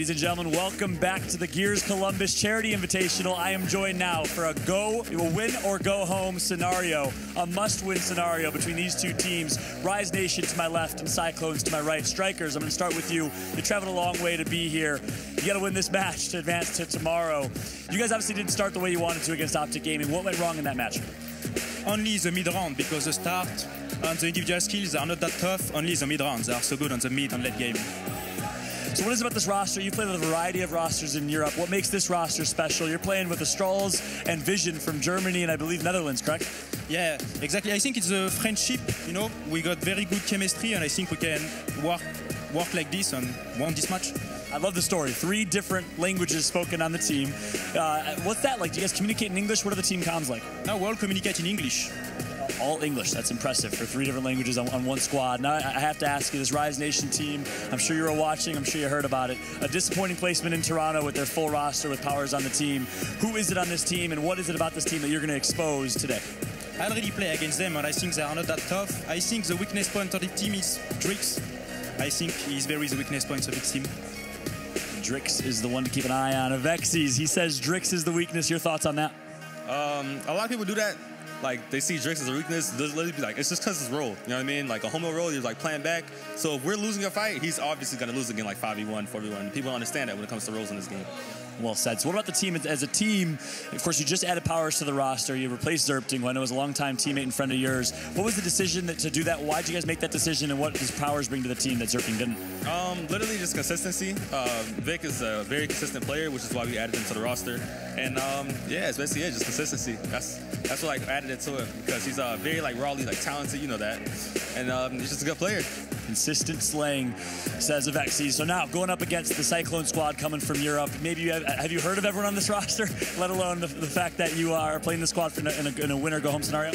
Ladies and gentlemen, welcome back to the Gears Columbus Charity Invitational. I am joined now for a win or go home scenario, a must-win scenario between these two teams. Rise Nation to my left and Cyclones to my right. Strikers, I'm going to start with you. You traveled a long way to be here. You got to win this match to advance to tomorrow. You guys obviously didn't start the way you wanted to against Optic Gaming. What went wrong in that match? Only the mid-round, because the start and the individual skills are not that tough. Only the mid-round. They are so good on the mid and late game. So what is it about this roster? You played with a variety of rosters in Europe. What makes this roster special? You're playing with the Strolls and Vision from Germany and I believe Netherlands, correct? Yeah, exactly. I think it's a friendship, you know. We got very good chemistry and I think we can work like this and win this match. I love the story. 3 different languages spoken on the team. What's that like? Do you guys communicate in English? What are the team comms like? No, we all communicate in English. All English. That's impressive for 3 different languages on one squad. Now, I have to ask you, this Rise Nation team, I'm sure you were watching, I'm sure you heard about it. A disappointing placement in Toronto with their full roster with Powers on the team. Who is it on this team, and what is it about this team that you're going to expose today? I already play against them, and I think they are not that tough. I think the weakness point of the team is Drix. I think he's very the weakness point of the team. Drix is the one to keep an eye on. Avexis, he says Drix is the weakness. Your thoughts on that? A lot of people do that. Like, they see Drix as a weakness, they'll be like, it's just because his role. You know what I mean? Like, a home role, he's like playing back. So if we're losing a fight, he's obviously going to lose again, like 5v1, 4v1. People understand that when it comes to roles in this game. Well said. So what about the team as a team? Of course, you just added Powers to the roster. You replaced Zerpting, who I know was a long-time teammate and friend of yours. What was the decision to do that? Why did you guys make that decision, and what does Powers bring to the team that Zerpting didn't? Literally just consistency. Vic is a very consistent player, which is why we added him to the roster. And yeah, it's basically it, just consistency. That's what added it to him, because he's very rawly talented, you know that. And he's just a good player. Consistent slaying, says Avexis. So now, going up against the Cyclone squad coming from Europe, maybe have you heard of everyone on this roster, let alone the fact that you are playing the squad in a win-or-go-home scenario?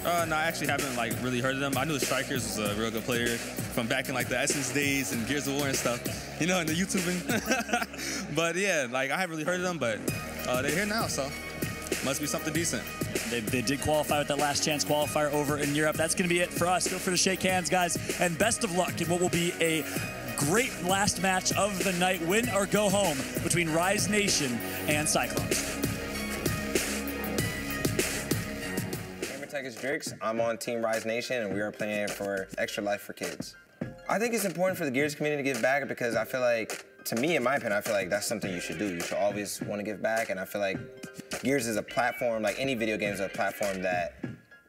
No, I actually haven't really heard of them. I knew the Strikers was a real good player from back in the Essence days and Gears of War and stuff, you know, in the YouTubing. But yeah, I haven't really heard of them, but they're here now, so must be something decent. They did qualify with that last chance qualifier over in Europe. That's going to be it for us. Feel free to shake hands, guys, and best of luck in what will be a great last match of the night, win or go home, between Rise Nation and Cyclones. It's Drix. I'm on Team Rise Nation, and we are playing for Extra Life for Kids. I think it's important for the Gears community to give back, because I feel like, to me, in my opinion, I feel like that's something you should do. You should always want to give back, and I feel like Gears is a platform, like any video game is a platform that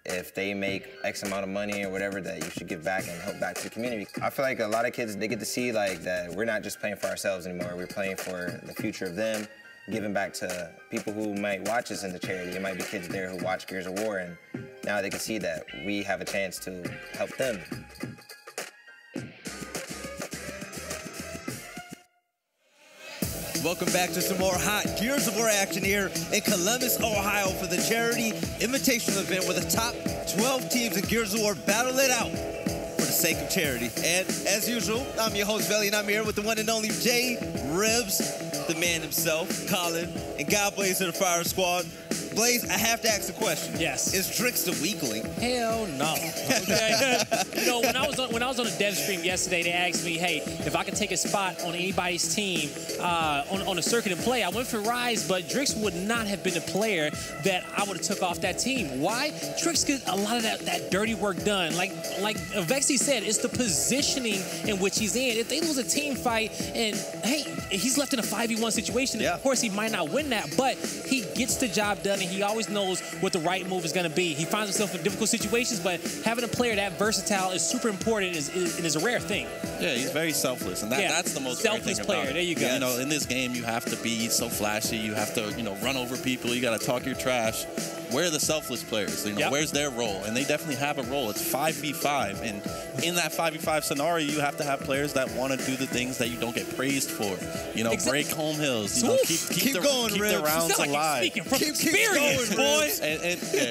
if they make X amount of money or whatever, that you should give back and help back to the community. I feel like a lot of kids, they get to see that we're not just playing for ourselves anymore. We're playing for the future of them, giving back to people who might watch us in the charity. There might be kids there who watch Gears of War, and now they can see that we have a chance to help them. Welcome back to some more hot Gears of War action here in Columbus, Ohio for the charity invitational event where the top 12 teams in Gears of War battle it out for the sake of charity. And as usual, I'm your host, Belly, and I'm here with the one and only Jay Ribs, the man himself, Colin, and God Blaze of the Fire Squad. Blaze, I have to ask the question. Yes. Is Drix the weakling? Hell no. Okay. You know, when I was on a dev stream yesterday, they asked me, hey, if I could take a spot on anybody's team on a circuit and play, I went for Rise, but Drix would not have been the player that I would have took off that team. Why? Drix gets a lot of that dirty work done. Like Vexy said, it's the positioning in which he's in. If they lose a team fight and, hey, he's left in a 5v1 situation, yeah, of course he might not win that, but he gets the job done, and he always knows what the right move is going to be. He finds himself in difficult situations, but having a player that versatile is super important and is a rare thing. Yeah, he's very selfless, and that's the most selfless thing player. About it. There you go. You know, in this game, you have to be so flashy. You have to, run over people. You got to talk your trash. Where are the selfless players? Where's their role? And they definitely have a role. It's 5v5, and in that 5v5 scenario, you have to have players that want to do the things that you don't get praised for. Break home hills. Keep the rounds alive. Keep experience, boy.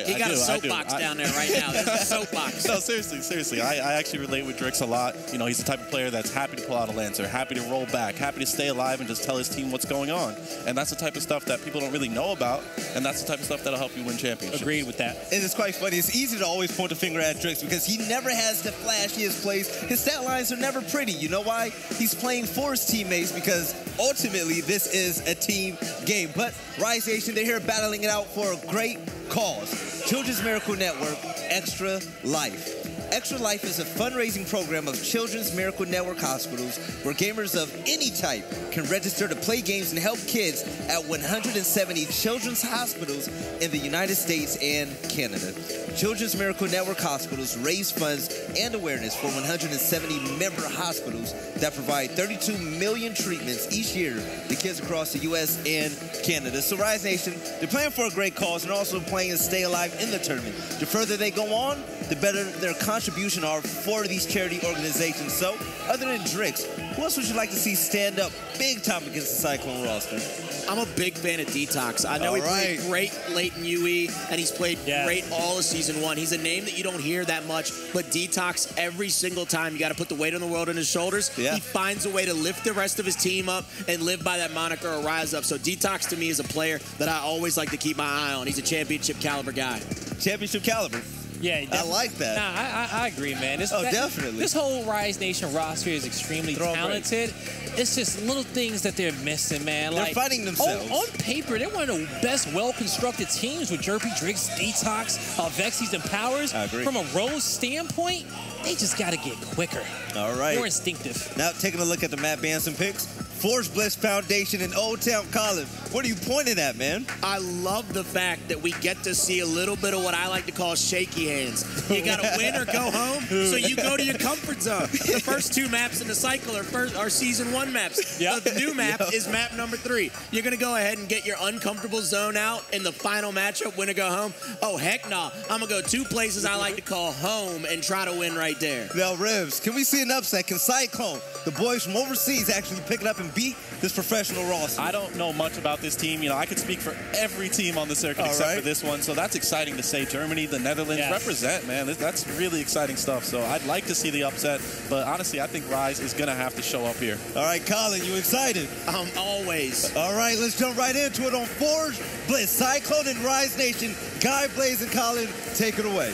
He got a soapbox down there right now. There's a soapbox. No, seriously. I actually relate with Drix a lot. He's the type of player that's happy to pull out a Lancer, happy to roll back, happy to stay alive and just tell his team what's going on. And that's the type of stuff that people don't really know about, and that's the type of stuff that'll help you win championships. championships. Agreed with that. And it's quite funny. It's easy to always point the finger at Drix because he never has the flashiest plays. His stat lines are never pretty. You know why? He's playing for his teammates because ultimately this is a team game. But Rise Nation, they're here battling it out for a great cause. Children's Miracle Network, Extra Life. Extra Life is a fundraising program of Children's Miracle Network hospitals where gamers of any type can register to play games and help kids at 170 children's hospitals in the United States and Canada. Children's Miracle Network hospitals raise funds and awareness for 170 member hospitals that provide 32 million treatments each year to kids across the U.S. and Canada. So Rise Nation, they're playing for a great cause and also playing to stay alive in the tournament. The further they go on, the better their contribution are for these charity organizations. So, other than Drix, who else would you like to see stand up big time against the Cyclone roster? I'm a big fan of Detox. I know he played great late in UE, and he's played great all of Season 1. He's a name that you don't hear that much, but Detox, every single time, you got to put the weight of the world on his shoulders. He finds a way to lift the rest of his team up and live by that moniker or rise up. So Detox, to me, is a player that I always like to keep my eye on. He's a championship caliber guy. Championship caliber. Yeah, I like that. Nah, I agree, man. Definitely. This whole Rise Nation roster is extremely talented. It's just little things that they're missing, man. They're fighting themselves. On paper, they're one of the best, well-constructed teams with Jerpy, Drix, Detox, Vexies, and Powers. I agree. From a Rose standpoint, they just got to get quicker. All right. More instinctive. Now, taking a look at the Matt Banson picks. Forge Bliss Foundation in Old Town College. What are you pointing at, man? I love the fact that we get to see a little bit of what I like to call shaky hands. You got to win or go home, so you go to your comfort zone. The first 2 maps in the cycle are Season 1 maps. The new map is map number 3. You're going to go ahead and get your uncomfortable zone out in the final matchup, win or go home. Oh, heck no. I'm going to go 2 places I like to call home and try to win right there. Now, Rivs, can we see an upset? Can Cyclone, the boys from overseas, actually pick it up and beat this professional roster? I don't know much about this team. You know, I could speak for every team on the circuit except for this one. So that's exciting to say. Germany, the Netherlands represent, man. That's really exciting stuff. So I'd like to see the upset. But honestly, I think Rise is going to have to show up here. All right, Colin, you excited? Always. All right, let's jump right into it on Forge Bliss, Cyclone, and Rise Nation. Guy, Blaze, and Colin, take it away.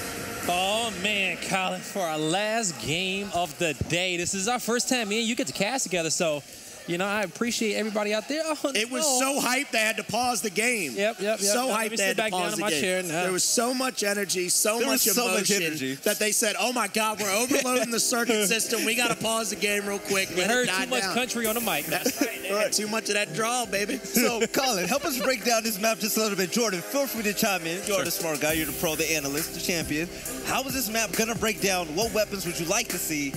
Oh, man, Colin, for our last game of the day. This is our first time, me and you get to cast together, so, you know, I appreciate everybody out there. Oh, it was so hyped they had to pause the game. Yep. So hyped they had to pause the game. There was so much energy, so much emotion that they said, oh, my God, we're overloading the circuit system. We got to pause the game real quick. We heard too much country on the mic. That's right. They had too much of that draw, baby. So, Colin, help us break down this map just a little bit. Jordan, feel free to chime in. You're the smart guy. You're the pro, the analyst, the champion. How is this map going to break down? What weapons would you like to see?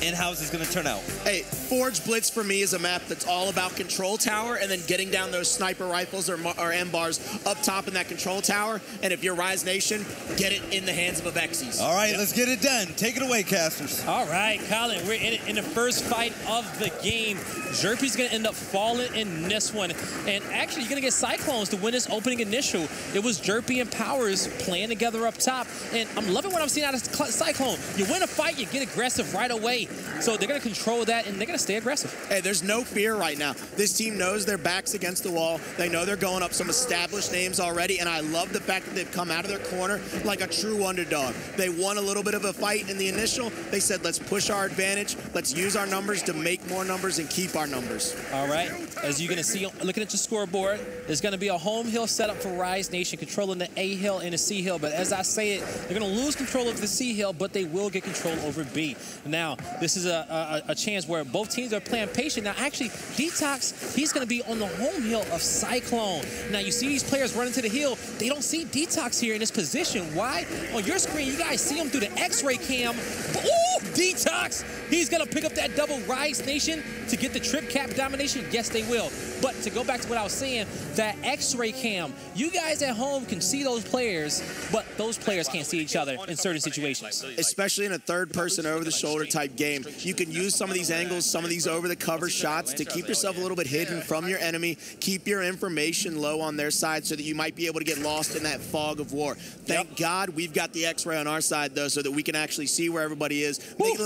And how is this going to turn out? Hey, Forge Blitz for me is a map that's all about control tower and then getting down those sniper rifles or M-bars up top in that control tower. And if you're Rise Nation, get it in the hands of a Vexies. All right, let's get it done. Take it away, casters. All right, Colin, we're in the first fight of the game. Jerpy's going to end up falling in this one. And actually, you're going to get Cyclones to win this opening initial. It was Jerpy and Powers playing together up top. And I'm loving what I'm seeing out of Cyclone. You win a fight, you get aggressive right away. So they're going to control that, and they're going to stay aggressive. Hey, there's no fear right now. This team knows their back's against the wall. They know they're going up some established names already, and I love the fact that they've come out of their corner like a true underdog. They won a little bit of a fight in the initial. They said, let's push our advantage. Let's use our numbers to make more numbers and keep our numbers. All right. As you're going to see, looking at your scoreboard, there's going to be a home hill setup for Rise Nation, controlling the A hill and the C hill. But as I say it, they're going to lose control of the C hill, but they will get control over B. Now, this is a chance where both teams are playing patient. Now, actually, Detox, he's going to be on the home hill of Cyclone. Now, you see these players running to the hill. They don't see Detox here in this position. Why? On your screen, you guys see him through the X-ray cam. Ooh, Detox! He's going to pick up that double Rise Nation to get the trip cap domination. Yes, they will. But to go back to what I was saying, that X-ray cam, you guys at home can see those players, but those players can't see each other in certain situations. Especially in a third-person over-the-shoulder type game. You can use some of these angles, some of these over-the-cover shots to keep yourself a little bit hidden from your enemy, keep your information low on their side so that you might be able to get lost in that fog of war. Thank God we've got the X-ray on our side, though, so that we can actually see where everybody is.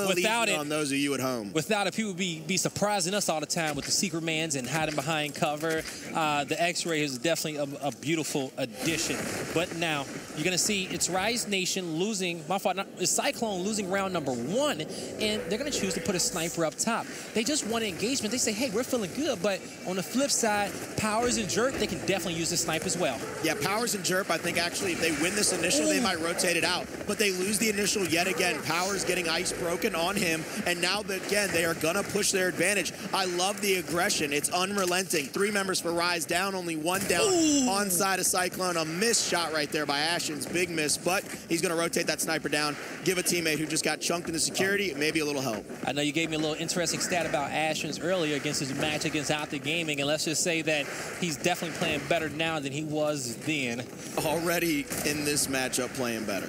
Without it, on those of you at home. Without it, people be surprising us all the time with the secret mans and hiding behind cover. The X-Ray is definitely a beautiful addition. But now you're going to see it's Rise Nation losing, it's Cyclone losing round number 1, and they're going to choose to put a sniper up top. They just want engagement. They say, hey, we're feeling good, but on the flip side, Powers and Jerk, they can definitely use the snipe as well. Yeah, Powers and Jerk, I think actually if they win this initial, they might rotate it out. But they lose the initial yet again. Powers getting ice broken on him, and now again, they are going to push their advantage. I love the aggression. It's unrelenting. 3 members for Rise down, only 1 down on side of Cyclone. A missed shot right there by Ashens. Big miss, but he's going to rotate that sniper down, give a teammate who just got chunked in the security maybe a little help. I know you gave me a little interesting stat about Ashens earlier against his match against Optic Gaming, and let's just say that he's definitely playing better now than he was then. Already in this matchup playing better.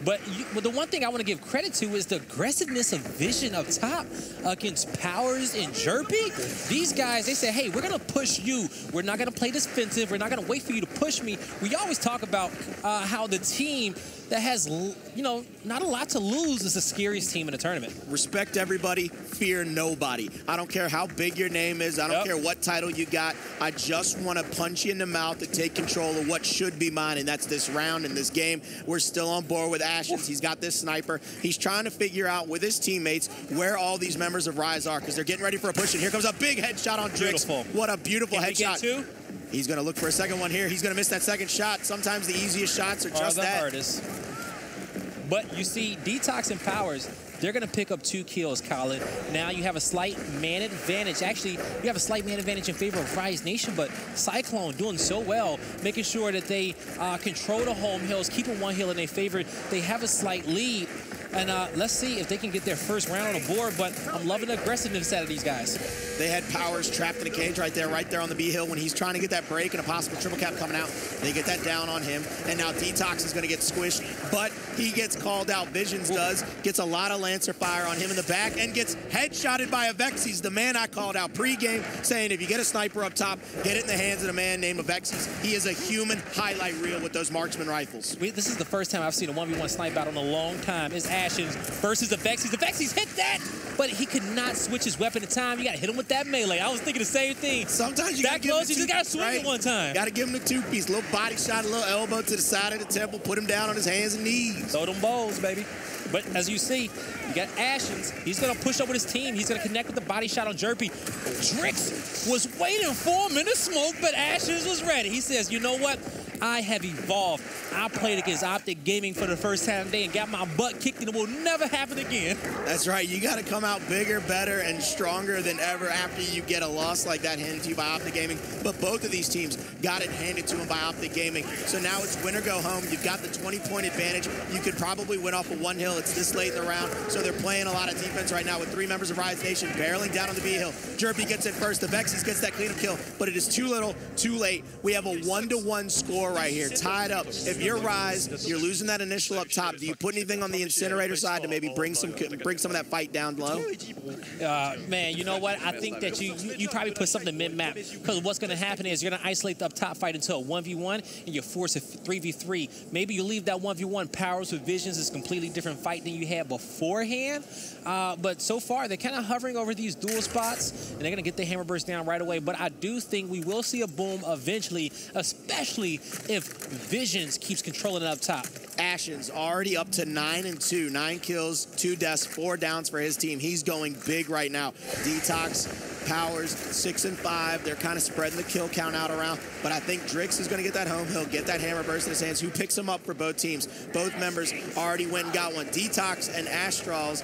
But the one thing I want to give credit to is the aggressiveness of Vision up top against Powers and Jerpy. These guys, they say, hey, we're going to push you. We're not going to play defensive. We're not going to wait for you to push me. We always talk about how the team that has, not a lot to lose is the scariest team in the tournament. Respect everybody, fear nobody. I don't care how big your name is. I don't care what title you got. I just want to punch you in the mouth and take control of what should be mine, and that's this round and this game. We're still on board with Ashens. He's got this sniper. He's trying to figure out with his teammates where all these members of Rise are because they're getting ready for a push, and here comes a big headshot on Drix. What a beautiful headshot. He's going to look for a second one here. He's going to miss that second shot. Sometimes the easiest shots are just that. Hardest. But you see, Detox and Powers, they're going to pick up 2 kills, Colin. Now you have a slight man advantage. Actually, you have a slight man advantage in favor of Rise Nation, but Cyclone doing so well, making sure that they control the home hills, keeping 1 hill in their favor. They have a slight lead. And let's see if they can get their first round on the board, but I'm loving the aggressiveness out of these guys. They had Powers trapped in a cage right there on the B hill when he's trying to get that break and a possible triple cap coming out. They get that down on him, and now Detox is going to get squished, but he gets called out. Visions does, gets a lot of Lancer fire on him in the back, and gets headshotted by Avexis, the man I called out pregame, saying if you get a sniper up top, get it in the hands of a man named Avexis. He is a human highlight reel with those marksman rifles. This is the first time I've seen a 1v1 snipe out in a long time. It's Ashens versus Avexis. Avexis hit that, but he could not switch his weapon in time. You got to hit him with that melee. I was thinking the same thing. Sometimes you got to give him you just got to swing it one time. Got to give him the 2-piece. Little body shot, a little elbow to the side of the temple, put him down on his hands and knees. Throw them balls, baby. But as you see, you got Ashens. He's going to push up with his team. He's going to connect with the body shot on Jerpy. Drix was waiting for him in the smoke, but Ashens was ready. He says, you know what? I have evolved. I played against Optic Gaming for the first time today and got my butt kicked, and it will never happen again. That's right. You got to come out bigger, better, and stronger than ever after you get a loss like that handed to you by Optic Gaming. But both of these teams got it handed to them by Optic Gaming. So now it's win or go home. You've got the 20-point advantage. You could probably win off of 1 hill. It's this late in the round, so they're playing a lot of defense right now with 3 members of Rise Nation barreling down on the B hill. Jerpy gets it first. The Vexes gets that cleanup kill, but it is too little, too late. We have a 1-1 score right here, tied up. If you're Rise, you're losing that initial up top. Do you put anything on the incinerator side to maybe bring some of that fight down low? Man, you know what? I think that you probably put something mid-map, because what's going to happen is you're going to isolate the up top fight into a 1v1, and you force a 3v3. Maybe you leave that 1v1 Powers with Visions. It's a completely different fight than you had beforehand. But so far, they're kind of hovering over these dual spots, and they're going to get the hammer burst down right away. But I do think we will see a boom eventually, especially if Visions keeps controlling it up top. Ashens already up to 9-2, 9 kills, 2 deaths, 4 downs for his team. He's going big right now. Detox, Powers, 6-5. They're kind of spreading the kill count out around, but I think Drix is going to get that home. He'll get that hammer burst in his hands. Who picks him up for both teams? Both members already went and got one. Detox and Astral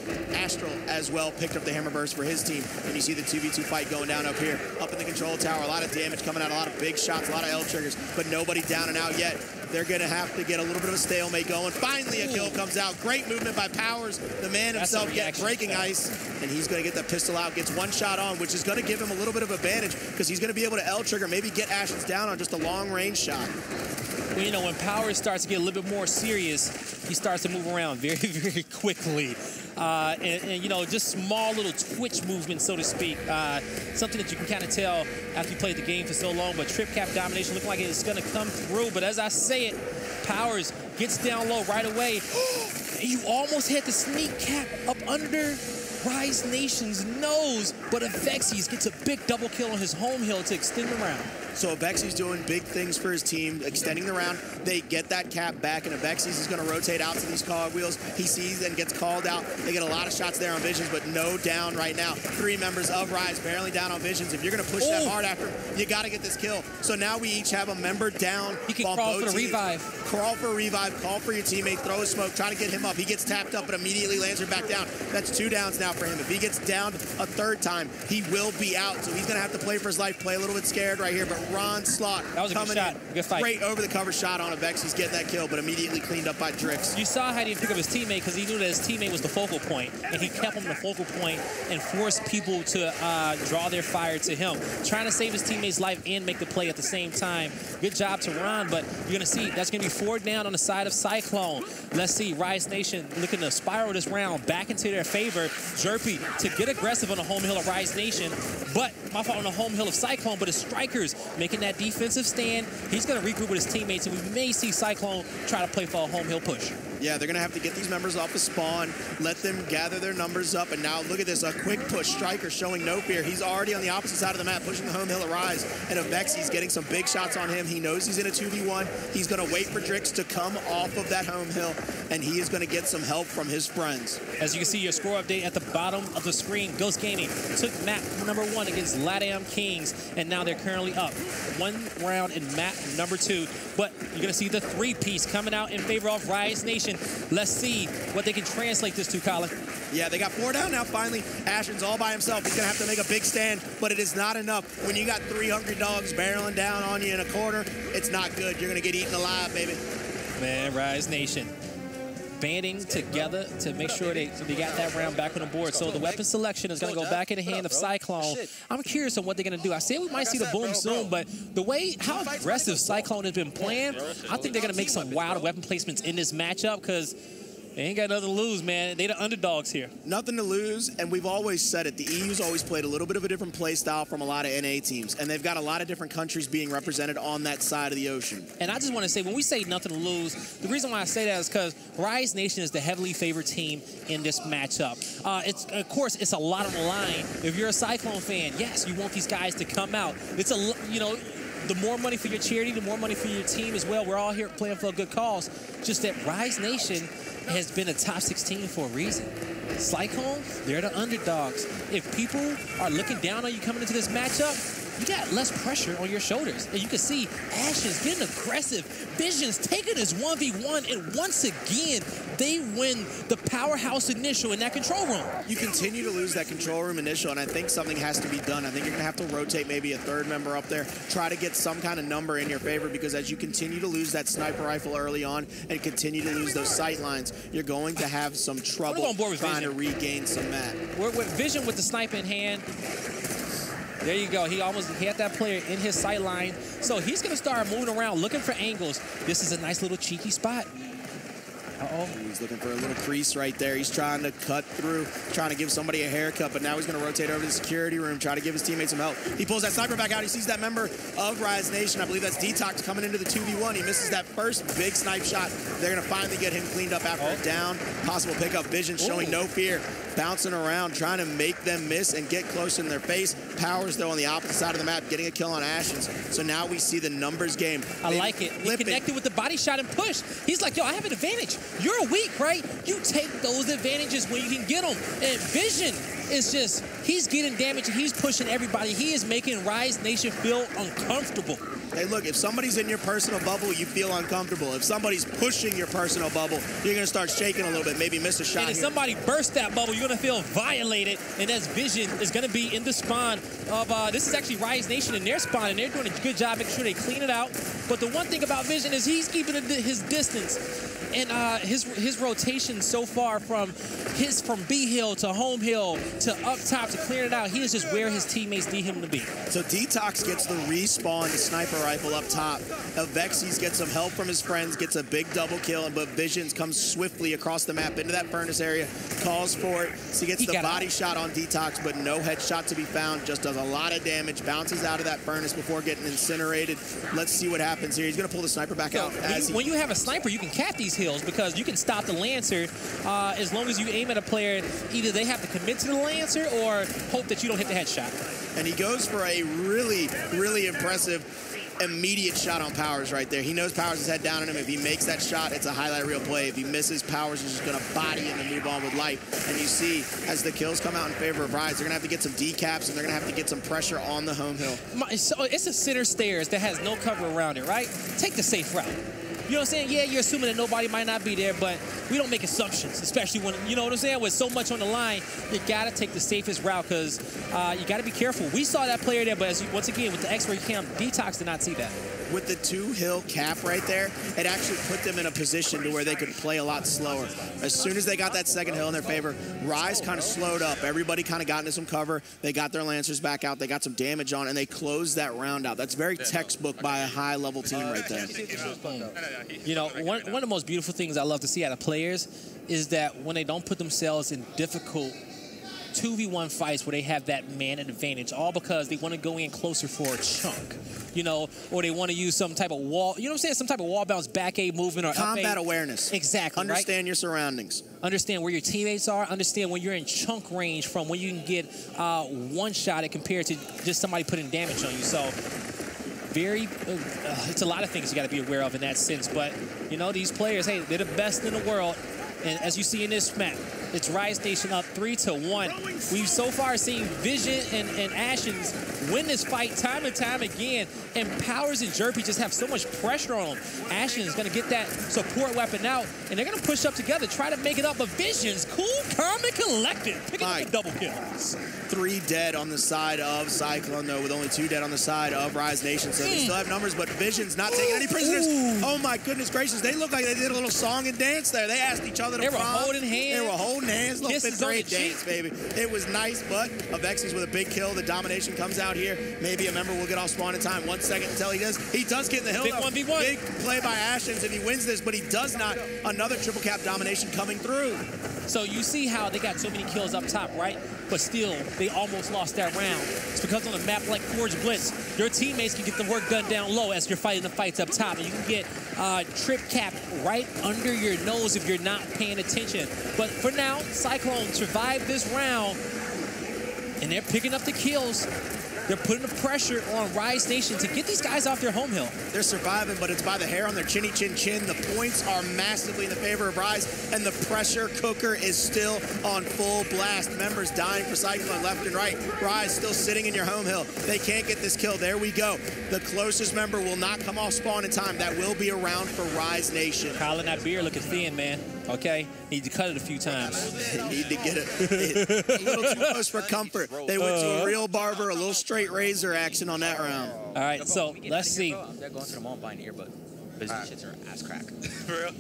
as well picked up the hammer burst for his team. And you see the 2v2 fight going down up here, up in the control tower. A lot of damage coming out, a lot of big shots, a lot of L triggers, but nobody down and out yet. They're going to have to get a little bit of a stalemate going. Finally, a kill comes out. Great movement by Powers. The man himself breaking ice, and he's going to get the pistol out. Gets 1 shot on, which is going to give him a little bit of advantage because he's going to be able to L-trigger, maybe get Ashens down on just a long-range shot. Well, you know, when Powers starts to get a little bit more serious, he starts to move around very, very quickly. And, you know, just small little twitch movements, so to speak. Something that you can kind of tell after you played the game for so long. But trip cap domination looking like it's going to come through. But as I say it, Powers gets down low right away. And you almost had the sneak cap up under Rise Nation's nose, but Avexis gets a big double kill on his home hill to extend the round. So Avexis doing big things for his team, extending the round. They get that cap back, and Avexis is going to rotate out to these cogwheels. He sees and gets called out. They get a lot of shots there on Visions, but no down right now. 3 members of Rise barely down on Visions. If you're going to push that hard after, you got to get this kill. So now we each have a member down. He can crawl for the revive. Crawl for a revive, call for your teammate, throw a smoke, try to get him up. He gets tapped up, but immediately lands her back down. That's 2 downs now for him. If he gets downed a 3rd time, he will be out. So he's going to have to play for his life, play a little bit scared right here, but Ron Slot that was a good shot. Good fight. Great over the cover shot on Avexis, getting that kill, but immediately cleaned up by Drix. You saw how he didn't pick up his teammate because he knew that his teammate was the focal point, and he kept him the focal point and forced people to draw their fire to him, trying to save his teammate's life and make the play at the same time. Good job to Ron, but you're going to see that's going to be 4 down on the side of Cyclone. Let's see, Rise Nation looking to spiral this round back into their favor. Jerpy to get aggressive on the home hill of Rise Nation, but my fault on the home hill of Cyclone, but his strikers making that defensive stand. He's going to regroup with his teammates, and we may see Cyclone try to play for a home hill push. Yeah, they're going to have to get these members off the spawn, let them gather their numbers up, and now look at this, a quick push. Striker showing no fear. He's already on the opposite side of the map, pushing the home hill of Rise, and Avexis getting some big shots on him. He knows he's in a 2v1. He's going to wait for Drix to come off of that home hill, and he is going to get some help from his friends. As you can see, your score update at the bottom of the screen. Ghost Gaming took map number 1 against LATAM Kings, and now they're currently up 1 round in map number 2. But you're going to see the 3-piece coming out in favor of Rise Nation. Let's see what they can translate this to, Colin. Yeah, they got 4 down now finally. Ashen's all by himself. He's going to have to make a big stand, but it is not enough. When you got 3 hungry dogs barreling down on you in a corner, it's not good. You're going to get eaten alive, baby. Man, Rise Nation banding together to make sure they got that round back on the board. So the weapon selection is going to go back in the hand of Cyclone. I'm curious on what they're going to do. I said we might see the boom soon, but the way how aggressive Cyclone has been playing, I think they're going to make some wild weapon placements in this matchup because they ain't got nothing to lose, man. They the underdogs here. Nothing to lose, and we've always said it. The EU's always played a little bit of a different play style from a lot of NA teams, and they've got a lot of different countries being represented on that side of the ocean. And I just want to say, when we say nothing to lose, the reason why I say that is because Rise Nation is the heavily favored team in this matchup. Of course, it's a lot on the line. If you're a Cyclone fan, yes, you want these guys to come out. It's the more money for your charity, the more money for your team as well. We're all here playing for a good cause. Just that Rise Nation has been a top 16 for a reason. Cyclone, they're the underdogs. If people are looking down on you coming into this matchup, you got less pressure on your shoulders. And you can see Ashen's getting aggressive. Vision's taking his 1v1, and once again, they win the powerhouse initial in that control room. You continue to lose that control room initial, and I think something has to be done. I think you're going to have to rotate maybe a 3rd member up there, try to get some kind of number in your favor, because as you continue to lose that sniper rifle early on and continue to lose those sight lines, you're going to have some trouble trying to regain some map. We're with Vision with the sniper in hand. There you go. He almost had that player in his sight line. So he's going to start moving around, looking for angles. This is a nice little cheeky spot. Uh-oh. He's looking for a little crease right there. He's trying to cut through, trying to give somebody a haircut, but now he's going to rotate over to the security room, try to give his teammates some help. He pulls that sniper back out. He sees that member of Rise Nation. I believe that's Detox coming into the 2v1. He misses that first big snipe shot. They're going to finally get him cleaned up after a down. Possible pickup. Vision showing no fear. Bouncing around, trying to make them miss and get close in their face. Powers, though, on the opposite side of the map, getting a kill on Ashen's. So now we see the numbers game. I like it. He connected with the body shot and push. He's like, yo, I have an advantage. You're weak, right? You take those advantages when you can get them. And Vision is just, he's getting damage and he's pushing everybody. He is making Rise Nation feel uncomfortable. Hey, look, if somebody's in your personal bubble, you feel uncomfortable. If somebody's pushing your personal bubble, you're going to start shaking a little bit, maybe miss a shot. And if somebody bursts that bubble, you're going to feel violated, and that's Vision is going to be in the spawn of, this is actually Rise Nation in their spawn, and they're doing a good job making sure they clean it out. But the one thing about Vision is he's keeping his distance. And his rotation so far from B hill to home hill to up top to clear it out. He is just where his teammates need him to be. So Detox gets the respawn, the sniper rifle up top. Avexis gets some help from his friends, gets a big double kill, but Visions comes swiftly across the map into that furnace area, calls for it. So he gets the body shot on Detox, but no headshot to be found. Just does a lot of damage, bounces out of that furnace before getting incinerated. Let's see what happens here. He's going to pull the sniper back out. When you have a sniper, you can cap these hills because you can stop the Lancer as long as you aim at a player. Either they have to commit to the Lancer or hope that you don't hit the headshot. And he goes for a really, really impressive immediate shot on Powers right there. He knows Powers is head down on him. If he makes that shot, it's a highlight reel play. If he misses, Powers is just going to body him and move on with life. And you see, as the kills come out in favor of Rise, they're going to have to get some decaps, and they're going to have to get some pressure on the home hill. So it's a center stairs that has no cover around it, right? Take the safe route. You know what I'm saying? Yeah, you're assuming that nobody might not be there, but we don't make assumptions, especially when, you know what I'm saying, with so much on the line. You got to take the safest route because you got to be careful. We saw that player there, but once again, with the X-ray cam, Detox did not see that. With the 2-hill cap right there, it actually put them in a position to where they could play a lot slower. As soon as they got that second hill in their favor, Rise kind of slowed up. Everybody kind of got into some cover. They got their Lancers back out. They got some damage on, and they closed that round out. That's very textbook by a high-level team right there. You know, one of the most beautiful things I love to see out of players is that when they don't put themselves in difficult 2v1 fights where they have that man advantage, all because they want to go in closer for a chunk, you know, or they want to use some type of wall, you know what I'm saying, some type of wall bounce back A movement or combat awareness. Exactly. Understand your surroundings. Understand where your teammates are. Understand when you're in chunk range from when you can get one shot at compared to just somebody putting damage on you. So it's a lot of things you got to be aware of in that sense. But, you know, these players, hey, they're the best in the world. And as you see in this map, it's Rise Nation up 3-1. We've so far seen Vision and Ashens win this fight time and time again. And Powers and Jerpy just have so much pressure on them. Ashens is going to get that support weapon out, and they're going to push up together, try to make it up. But Vision's cool, calm, and collected, picking up the double kills. 3 dead on the side of Cyclone, though, with only 2 dead on the side of Rise Nation. So they still have numbers, but Vision's not taking any prisoners. Oh, my goodness gracious. They look like they did a little song and dance there. They asked each other to prom. They were holding hands. They were holding hands. Little fifth grade dance, baby. It was nice, but Avexis with a big kill. The domination comes out here. Maybe a member will get off spawn in time. 1 second until he does. He does get in the hill. Big 1v1. Big play by Ashens, and he wins this, but he does not. Another triple cap domination coming through. So you see how they got so many kills up top, right? But still, they almost lost that round. It's because on a map like Forge Blitz, your teammates can get the work done down low as you're fighting the fights up top. And you can get trip cap right under your nose if you're not paying attention. But for now, Cyclone survived this round, and they're picking up the kills. They're putting the pressure on Rise Nation to get these guys off their home hill. They're surviving, but it's by the hair on their chinny chin chin. The points are massively in the favor of Rise, and the pressure cooker is still on full blast. Members dying for Cyclone left and right. Rise still sitting in your home hill. They can't get this kill. There we go. The closest member will not come off spawn in time. That will be around for Rise Nation. Colin, that beard looking thin, man. Okay? Need to cut it a few times. They need to get it a little too close for comfort. They went to a real barber, a little straight razor action on that round. All right, so let's see. They're going to the mall buying earbud. These shits are ass crack. For real?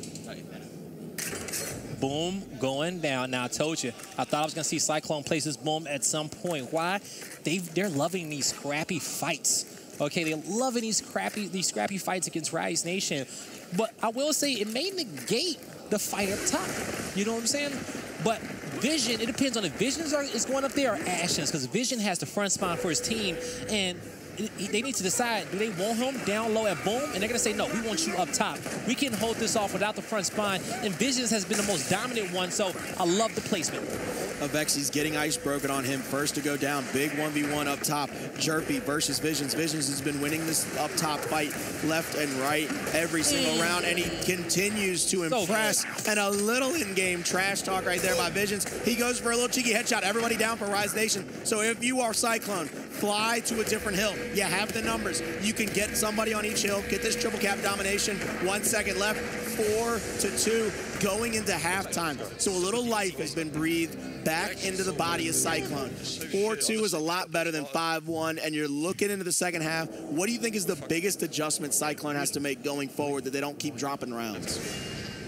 Boom, going down. Now, I told you, I thought I was going to see Cyclone place this boom at some point. Why? They're loving these scrappy fights. Okay, they're loving these scrappy fights against Rise Nation. But I will say it may negate the fight up top. You know what I'm saying? But Vision, it depends on if Vision is going up there or Ashens, because Vision has the front spawn for his team, and they need to decide, do they want him down low at boom? And they're going to say, no, we want you up top. We can hold this off without the front spawn, and Visions has been the most dominant one, so I love the placement. Avexis getting ice broken on him. First to go down. Big 1v1 up top. Jerpy versus Visions. Visions has been winning this up top fight left and right every single round, and he continues to impress. And a little in-game trash talk right there by Visions. He goes for a little cheeky headshot. Everybody down for Rise Nation. So if you are Cyclone, fly to a different hill. You have the numbers. You can get somebody on each hill. Get this triple cap domination. 1 second left. 4-2 going into halftime. So a little life has been breathed back into the body of Cyclone. 4-2 is a lot better than 5-1, and you're looking into the second half. What do you think is the biggest adjustment Cyclone has to make going forward that they don't keep dropping rounds?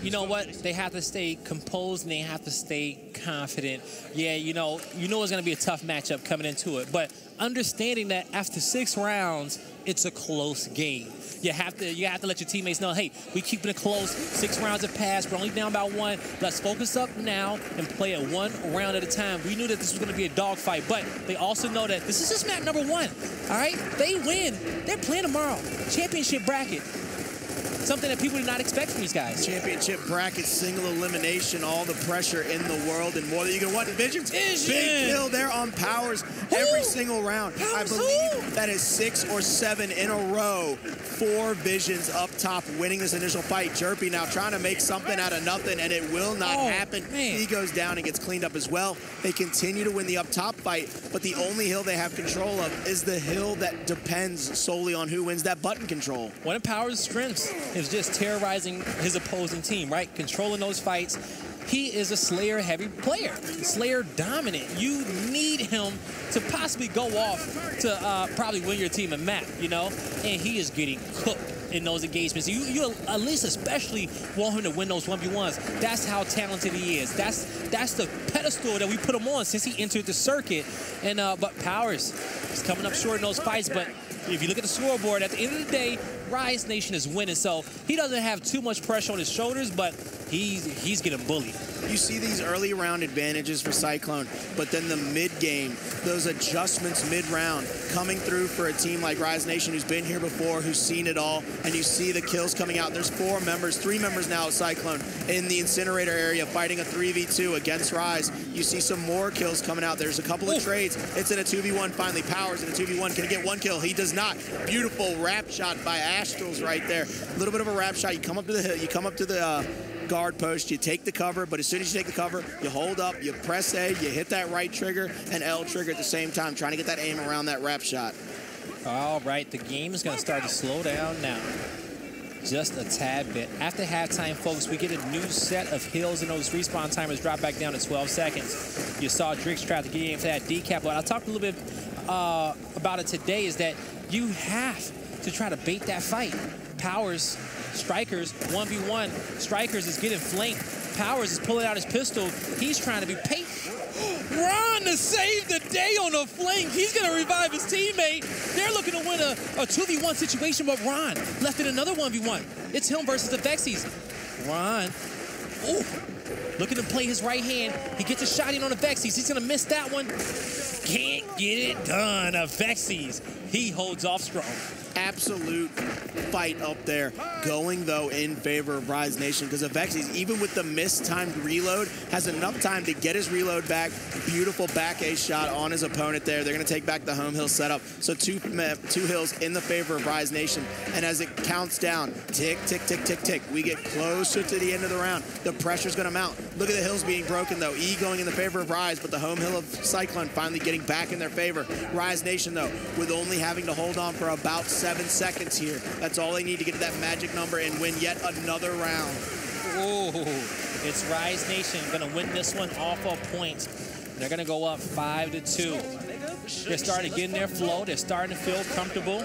you know what? They have to stay composed and they have to stay confident. Yeah, you know it's going to be a tough matchup coming into it, but understanding that after 6 rounds, it's a close game. You have to let your teammates know, hey, we keeping it close. 6 rounds have passed. We're only down by 1. Let's focus up now and play it 1 round at a time. We knew that this was going to be a dogfight, but they also know that this is just map number 1. All right, they win. They're playing tomorrow. Championship bracket. Something that people did not expect from these guys. Championship bracket, single elimination, all the pressure in the world, and more than you can want. Visions, big kill there on Powers every single round. I believe that is 6 or 7 in a row. 4 Visions up top winning this initial fight. Jerpy now trying to make something out of nothing, and it will not happen. Man. He goes down and gets cleaned up as well. They continue to win the up top fight, but the only hill they have control of is the hill that depends solely on who wins that button control. One of Powers' strengths is just terrorizing his opposing team, right? Controlling those fights. He is a Slayer-heavy player, Slayer-dominant. You need him to possibly go off to probably win your team a map, you know? And he is getting cooked in those engagements. You at least especially want him to win those 1v1s. That's how talented he is. That's the pedestal that we put him on since he entered the circuit. And but Powers is coming up short in those fights, but if you look at the scoreboard, at the end of the day, Rise Nation is winning, so he doesn't have too much pressure on his shoulders, but he's getting bullied. You see these early round advantages for Cyclone, but then the mid-game, those adjustments mid-round coming through for a team like Rise Nation who's been here before, who's seen it all, and you see the kills coming out. There's 3 members now at Cyclone in the incinerator area fighting a 3v2 against Rise. You see some more kills coming out. There's a couple of trades. It's in a 2v1 finally. Powers in a 2v1. Can he get 1 kill? He does not. Beautiful wrap shot by Astrals right there. A little bit of a wrap shot. You come up to the hill. You come up to the guard post, you take the cover, but as soon as you take the cover, you hold up, you press A, you hit that right trigger and L trigger at the same time, trying to get that aim around that wrap shot. All right, the game is going to start to slow down now. Just a tad bit. After halftime, folks, we get a new set of hills, and those respawn timers drop back down to 12 seconds. You saw Drix try to get in for that decap, but I talked a little bit about it today, is that you have to try to bait that fight. Powers, Strikers, 1v1. Strikers is getting flanked. Powers is pulling out his pistol. He's trying to be paid. Ron to save the day on the flank. He's going to revive his teammate. They're looking to win a 2v1 situation, but Ron left in another 1v1. It's him versus the Vexies. Ron, looking to play his right hand. He gets a shot in on the Vexies. He's going to miss that one. Can't get it done. Vexies. He holds off strong. Absolute fight up there, going though in favor of Rise Nation, because Vexies, even with the mistimed reload, has enough time to get his reload back. Beautiful back A shot on his opponent there. They're going to take back the home hill setup. So two hills in the favor of Rise Nation. And as it counts down, tick, tick, tick, tick, tick, we get closer to the end of the round. The pressure's going to mount. Look at the hills being broken though. E going in the favor of Rise, but the home hill of Cyclone finally getting back in their favor. Rise Nation though, with only having to hold on for about 7 seconds here. That's all they need to get to that magic number and win yet another round. Oh, it's Rise Nation going to win this one off of points. They're going to go up 5-2. They're starting to get in their flow. They're starting to feel comfortable.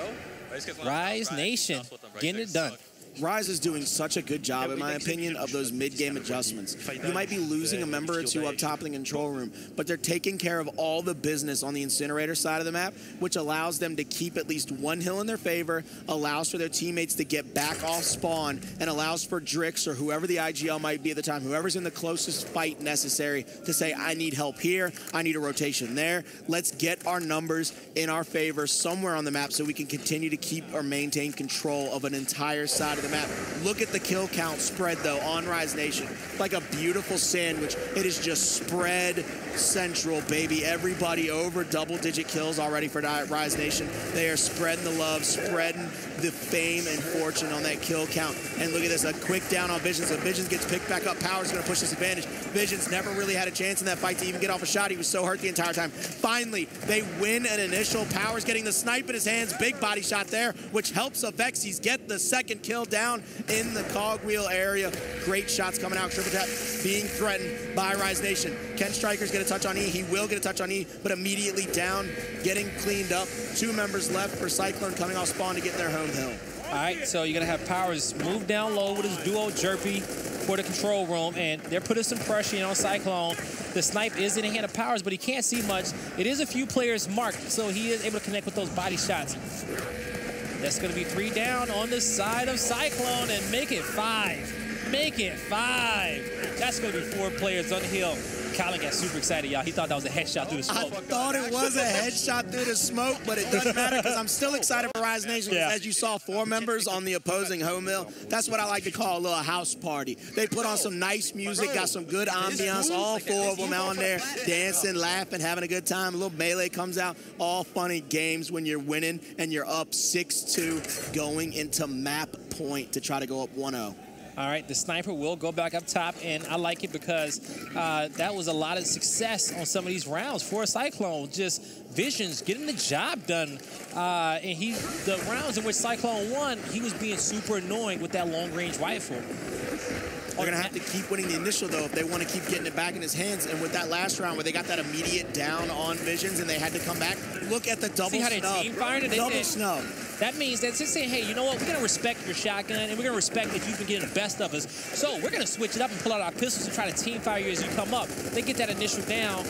Rise Nation getting it done. Rise is doing such a good job, in my opinion, of those mid-game adjustments. You might be losing a member or 2 up top in the control room, but they're taking care of all the business on the incinerator side of the map, which allows them to keep at least 1 hill in their favor, allows for their teammates to get back off spawn, and allows for Drix or whoever the IGL might be at the time, whoever's in the closest fight necessary, to say, I need help here, I need a rotation there. Let's get our numbers in our favor somewhere on the map so we can continue to keep or maintain control of an entire side of the map. Look at the kill count spread though on Rise Nation, like a beautiful sandwich. It is just spread central, baby. Everybody over double-digit kills already for Rise Nation. They are spreading the love, spreading the fame and fortune on that kill count. And look at this, a quick down on Visions. So Visions gets picked back up. Power's going to push this advantage. Visions never really had a chance in that fight to even get off a shot. He was so hurt the entire time. Finally, they win an initial. Power's getting the snipe in his hands. Big body shot there, which helps Vexies get the second kill down in the cogwheel area. Great shots coming out. Triple tap being threatened by Rise Nation. Can Strikers get a touch on E? He will get a touch on E, but immediately down, getting cleaned up. 2 members left for Cyclone coming off spawn to get their home hill. All right, so you're going to have Powers move down low with his duo Jerpy. for the control room, and they're putting some pressure in on Cyclone. The snipe is in the hand of Powers, but he can't see much. It is a few players marked, so he is able to connect with those body shots. That's going to be 3 down on the side of Cyclone and make it 5. Make it 5. That's going to be 4 players on the hill. Colin got super excited, y'all. He thought that was a headshot through the smoke. I thought it was a headshot through the smoke, but it doesn't matter because I'm still excited for Rise Nation. Yeah. As you saw, 4 members on the opposing home hill. That's what I like to call a little house party. They put on some nice music, got some good ambiance. All 4 of them on there dancing, laughing, having a good time. A little melee comes out. All funny games when you're winning and you're up 6-2 going into map point to try to go up 1-0. All right, the sniper will go back up top, and I like it because that was a lot of success on some of these rounds for Cyclone. Just Visions getting the job done. And the rounds in which Cyclone won, he was being super annoying with that long-range rifle. They're going to have to keep winning the initial, though, if they want to keep getting it back in his hands. And with that last round where they got that immediate down on Visions and they had to come back, look at the double snub. See how they team fired it? Double snub. That means that's just saying, hey, you know what? We're going to respect your shotgun, and we're going to respect that you've been getting the best of us. So we're going to switch it up and pull out our pistols and try to team fire you as you come up. They get that initial down.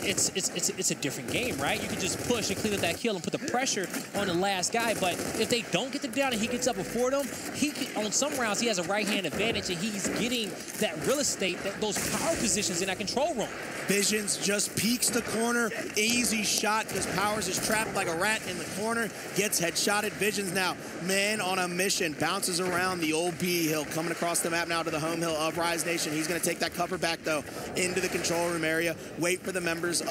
It's a different game, right? You can just push and clean up that kill and put the pressure on the last guy. But if they don't get the down and he gets up before them, on some rounds he has a right-hand advantage, and he's getting that real estate, those power positions in that control room. Visions just peeks the corner. Easy shot because Powers is trapped like a rat in the corner. Gets headshotted. Visions now, man on a mission. Bounces around the old B hill. Coming across the map now to the home hill of Rise Nation. He's going to take that cover back, though, into the control room area. Wait for the members of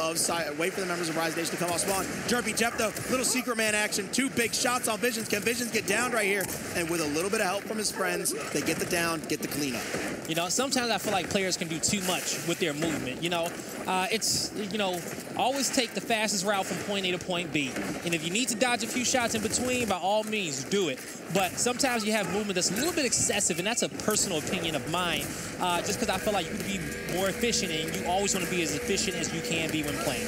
Rise Nation to come off spawn. Jerpy Jeff, though, little secret man action. 2 big shots on Visions. Can Visions get down right here? And with a little bit of help from his friends, they get the down, get the cleanup. You know, sometimes I feel like players can do too much with their movement. You know, always take the fastest route from point A to point B. And if you need to dodge a few shots in between, by all means, do it. But sometimes you have movement that's a little bit excessive, and that's a personal opinion of mine, just because I feel like you can be more efficient, and you always want to be as efficient as you can be when playing.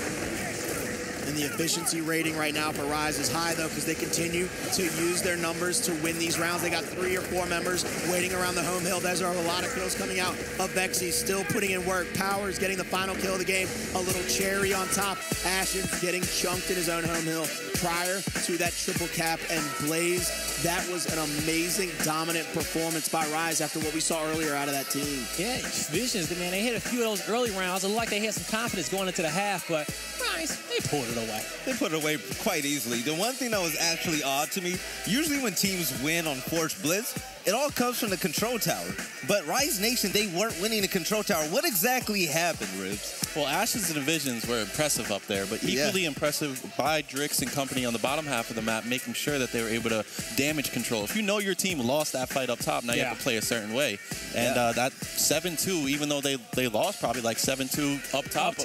And the efficiency rating right now for Rise is high, though, because they continue to use their numbers to win these rounds. They got 3 or 4 members waiting around the home hill. There's a lot of kills coming out of Vexy, still putting in work. Powers getting the final kill of the game. A little cherry on top. Ashes getting chunked in his own home hill prior to that triple cap. And Blaze, that was an amazing, dominant performance by Rise after what we saw earlier out of that team. Yeah, Visions, man, they hit a few of those early rounds. It looked like they had some confidence going into the half, but Rise, they pulled it away. They put it away quite easily. The one thing that was actually odd to me, usually when teams win on Forged Blitz, it all comes from the control tower. But Rise Nation, they weren't winning the control tower. What exactly happened, Ribs? Well, Ashes and Visions were impressive up there, but equally impressive by Drix and company on the bottom half of the map, making sure that they were able to damage control. If you know your team lost that fight up top, now you have to play a certain way. And that 7-2, even though they lost probably like 7-2 up top.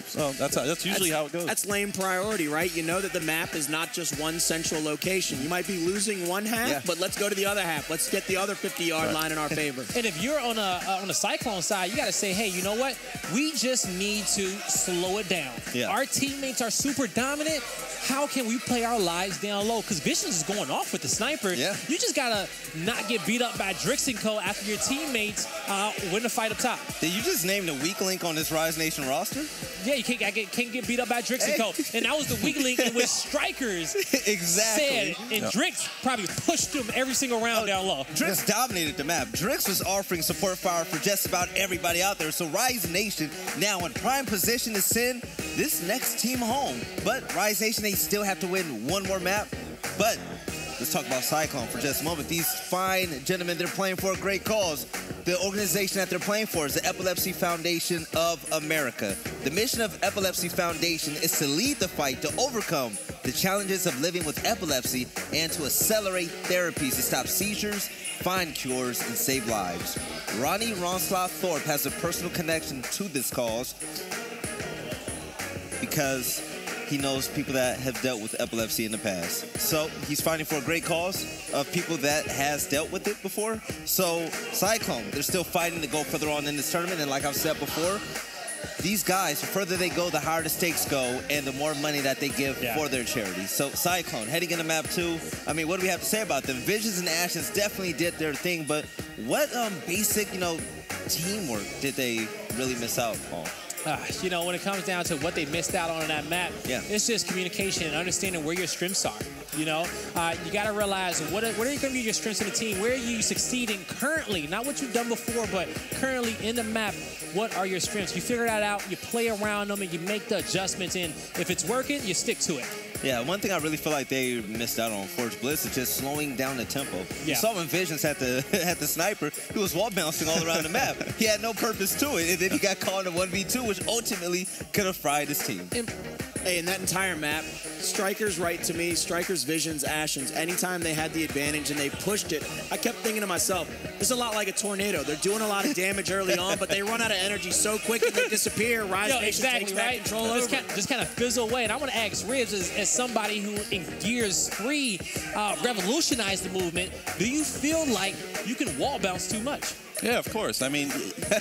So that's usually how it goes. That's lane priority, right? You know that the map is not just one central location. You might be losing one half, but let's go to the other half. Let's get the other 50-yard line in our favor. And if you're on a Cyclone side, you got to say, hey, you know what? We just need to slow it down. Our teammates are super dominant. How can we play our lives down low? Because Visions is going off with the sniper. You just got to not get beat up by Drix and Co. after your teammates win the fight up top. Did you just name the weak link on this Rise Nation roster? Yeah, you can't get beat up by Drix and Co. And that was the weak link in which Strikers said, and Drix probably pushed them every single round down low. Drix dominated the map. Drix was offering support fire for just about everybody out there. So Rise Nation now in prime position to send this next team home. But Rise Nation, they still have to win one more map. But let's talk about Cyclone for just a moment. These fine gentlemen, they're playing for a great cause. The organization that they're playing for is the Epilepsy Foundation of America. The mission of Epilepsy Foundation is to lead the fight to overcome the challenges of living with epilepsy and to accelerate therapies to stop seizures, find cures, and save lives. Ronnie Ronslaw Thorpe has a personal connection to this cause because he knows people that have dealt with epilepsy in the past. So he's fighting for a great cause of people that has dealt with it before. So Cyclone, they're still fighting to go further on in this tournament. And like I've said before, these guys, the further they go, the higher the stakes go, and the more money that they give for their charity. So Cyclone, heading into map 2, I mean, what do we have to say about them? Visions and Ashes definitely did their thing, but what basic, teamwork did they really miss out on? When it comes down to what they missed out on that map, it's just communication and understanding where your strengths are. You got to realize what are going to be your strengths in the team? Where are you succeeding currently? Not what you've done before, but currently in the map, what are your strengths? You figure that out, you play around them, and you make the adjustments. And if it's working, you stick to it. Yeah, one thing I really feel like they missed out on Forge Blitz is just slowing down the tempo. You saw when Visions had the sniper, he was wall bouncing all around the map. He had no purpose to it, and then he got caught in a 1v2, which ultimately could have fried his team. Hey, in that entire map, Strikers right to me, Strikers, Visions, Ashes, anytime they had the advantage and they pushed it, I kept thinking to myself, this is a lot like a tornado. They're doing a lot of damage early on, but they run out of energy so quick and they disappear. Rise Nation takes back control over. Just kind of fizzle away. And I want to ask Ribs, as somebody who in Gears 3 revolutionized the movement, do you feel like you can wall bounce too much? Yeah, of course. I mean,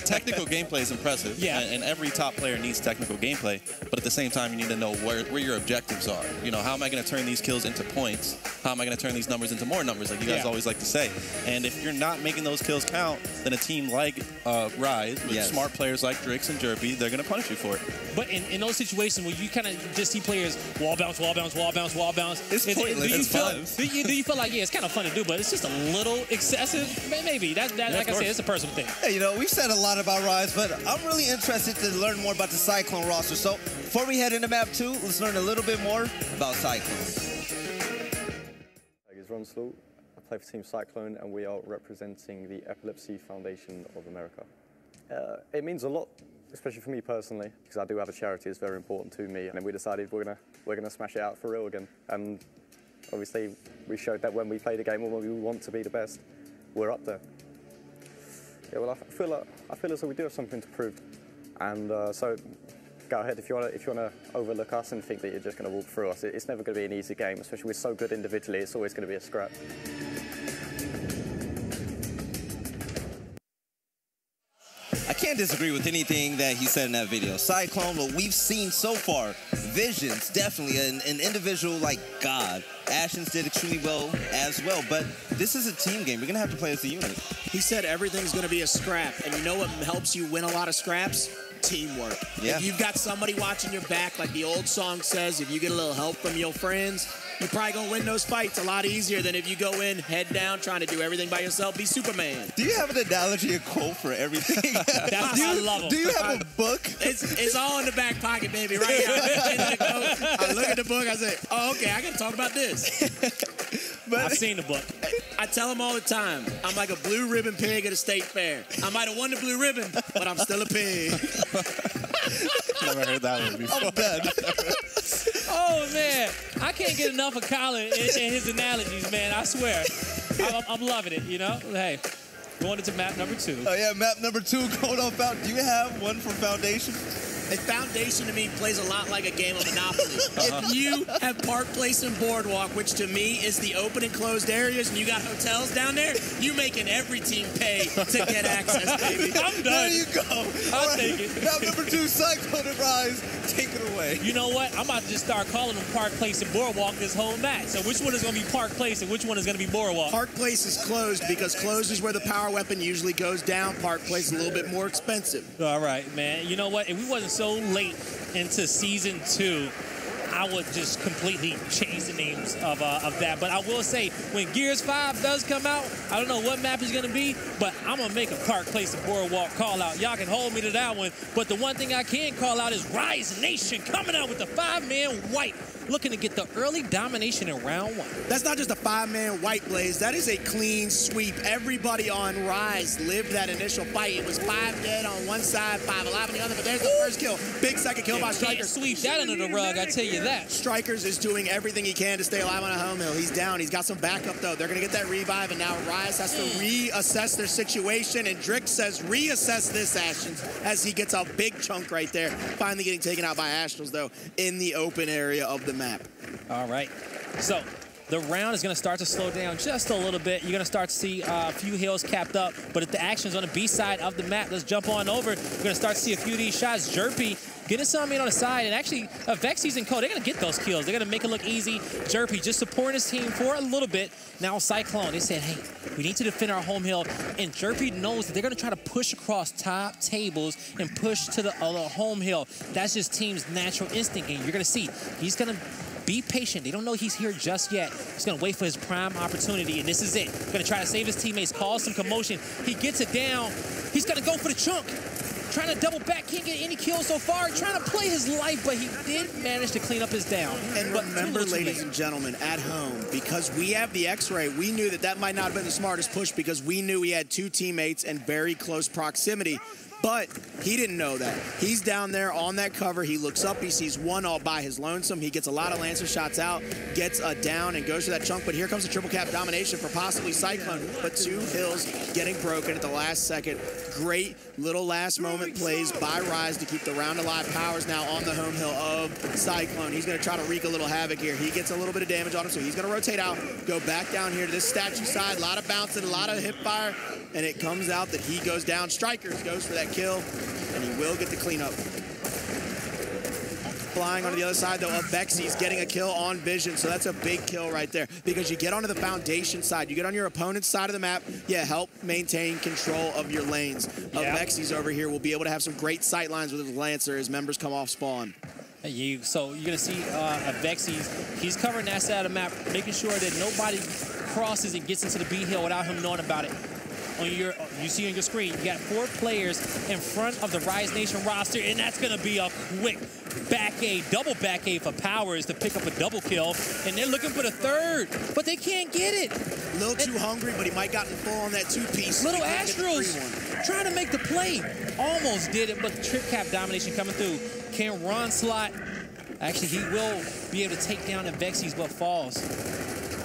technical gameplay is impressive, and every top player needs technical gameplay, but at the same time, you need to know where your objectives are. How am I going to turn these kills into points? How am I going to turn these numbers into more numbers, like you guys always like to say? And if you're not making those kills count, then a team like Rise, with smart players like Drix and Jerpy, they're going to punish you for it. But in those situations where you kind of just see players wall bounce, wall bounce, wall bounce, wall bounce, it's pointless. Do you feel like, it's kind of fun to do, but it's just a little excessive? Maybe. Like I said, it's a personal thing. Hey, we've said a lot about Rise, but I'm really interested to learn more about the Cyclone roster. So before we head into map 2, let's learn a little bit more about Cyclone. My name is Ron Sloot. I play for Team Cyclone, and we are representing the Epilepsy Foundation of America. It means a lot, especially for me personally, because I do have a charity. It's very important to me, and we decided we're gonna smash it out for real again. And obviously, we showed that when we play the game, when we want to be the best, we're up there. Yeah, well, I feel as though we do have something to prove, and so go ahead if you want to overlook us and think that you're just going to walk through us. It's never going to be an easy game, especially we're so good individually. It's always going to be a scrap. I can't disagree with anything that he said in that video. Cyclone, what we've seen so far, Visions, definitely an individual like God. Ashes did extremely well as well, but this is a team game. We're going to have to play as a unit. He said everything's going to be a scrap, and you know what helps you win a lot of scraps? Teamwork. Yeah. If you've got somebody watching your back, like the old song says, if you get a little help from your friends, you're probably going to win those fights a lot easier than if you go in, head down, trying to do everything by yourself, be Superman. Do you have an analogy, a quote for everything? I love them. Do you have a book? It's all in the back pocket, baby, right here. I look at the book, I say, oh, okay, I got to talk about this. But I've seen the book. I tell them all the time, I'm like a blue ribbon pig at a state fair. I might have won the blue ribbon, but I'm still a pig. Never heard that one before. I'm done. Oh, man. I can't get enough of Colin and his analogies, man. I swear. I'm loving it, Hey, going into map number 2. Oh, yeah, map number 2 going off out. Do you have one for Foundation? A Foundation to me plays a lot like a game of Monopoly. If you have Park Place and Boardwalk, which to me is the open and closed areas, and you got hotels down there, you making every team pay to get access, baby. I'm done. There you go. I'll take it. Map number 2, Cyclone and Rise. Take it away. You know what? I'm about to just start calling them Park Place and Boardwalk this whole match. So which one is going to be Park Place and which one is going to be Boardwalk? Park Place is closed because closed is where the power weapon usually goes down. Park Place is a little bit more expensive. All right, man. You know what? If we wasn't so late into season 2, I would just completely change the names of that. But I will say, when Gears 5 does come out, I don't know what map is going to be, but I'm going to make a Park Place and Boardwalk call out. Y'all can hold me to that one. But the one thing I can call out is Rise Nation coming out with the 5-man wipe, looking to get the early domination in round 1. That's not just a 5-man white, Blaze. That is a clean sweep. Everybody on Rise lived that initial fight. It was 5 dead on one side, 5 alive on the other, but there's the first kill. Big second kill by Strikers. Sweep that under the rug, I tell you that. Strikers is doing everything he can to stay alive on a home hill. He's down. He's got some backup, though. They're going to get that revive, and now Rise has to reassess their situation, and Drix says reassess this, Ashes, as he gets a big chunk right there. Finally getting taken out by Astrals, though, in the open area of the map. All right. So, the round is going to start to slow down just a little bit. You're going to start to see a few hills capped up, but if the action's on the B side of the map, let's jump on over. You're going to start to see a few of these shots. Jerpy getting some in on the side, and actually Vexies and Co, they're going to get those kills. They're going to make it look easy. Jerpy just supporting his team for a little bit. Now Cyclone, they said, hey, we need to defend our home hill, and Jerpy knows that they're going to try to push across top tables and push to the home hill. That's just team's natural instinct, and you're going to see he's going to be patient. They don't know he's here just yet. He's going to wait for his prime opportunity, and this is it. Going to try to save his teammates, cause some commotion. He gets it down. He's going to go for the chunk. Trying to double back, can't get any kills so far. Trying to play his life, but he did manage to clean up his down. And remember, ladies and gentlemen, at home, because we have the X-ray, we knew that that might not have been the smartest push because we knew he had 2 teammates in very close proximity. But he didn't know that. He's down there on that cover. He looks up. He sees one all by his lonesome. He gets a lot of Lancer shots out, gets a down, and goes for that chunk. But here comes a triple cap domination for possibly Cyclone. But 2 hills getting broken at the last second. Great little last moment plays by Rise to keep the round alive. Powers now on the home hill of Cyclone. He's going to try to wreak a little havoc here. He gets a little bit of damage on him, so he's going to rotate out, go back down here to this statue side. A lot of bouncing, a lot of hip fire. And it comes out that he goes down. Strikers goes for that kill, and he will get the cleanup. Flying onto the other side, though, of Vexies getting a kill on Vision, so that's a big kill right there. Because you get onto the foundation side, you get on your opponent's side of the map, help maintain control of your lanes. Vexies over here will be able to have some great sight lines with his Lancer as members come off spawn. So you're going to see Vexies. He's covering that side of the map, making sure that nobody crosses and gets into the B hill without him knowing about it. You see on your screen, you got 4 players in front of the Rise Nation roster, and that's going to be a quick double back A for Powers to pick up a double kill, and they're looking for the 3rd, but they can't get it. A little too hungry, but he might gotten full on that 2-piece. Little Astros trying to make the play. Almost did it, but the trip cap domination coming through. Can Ron Slot, actually he will be able to take down the Vexies, but falls.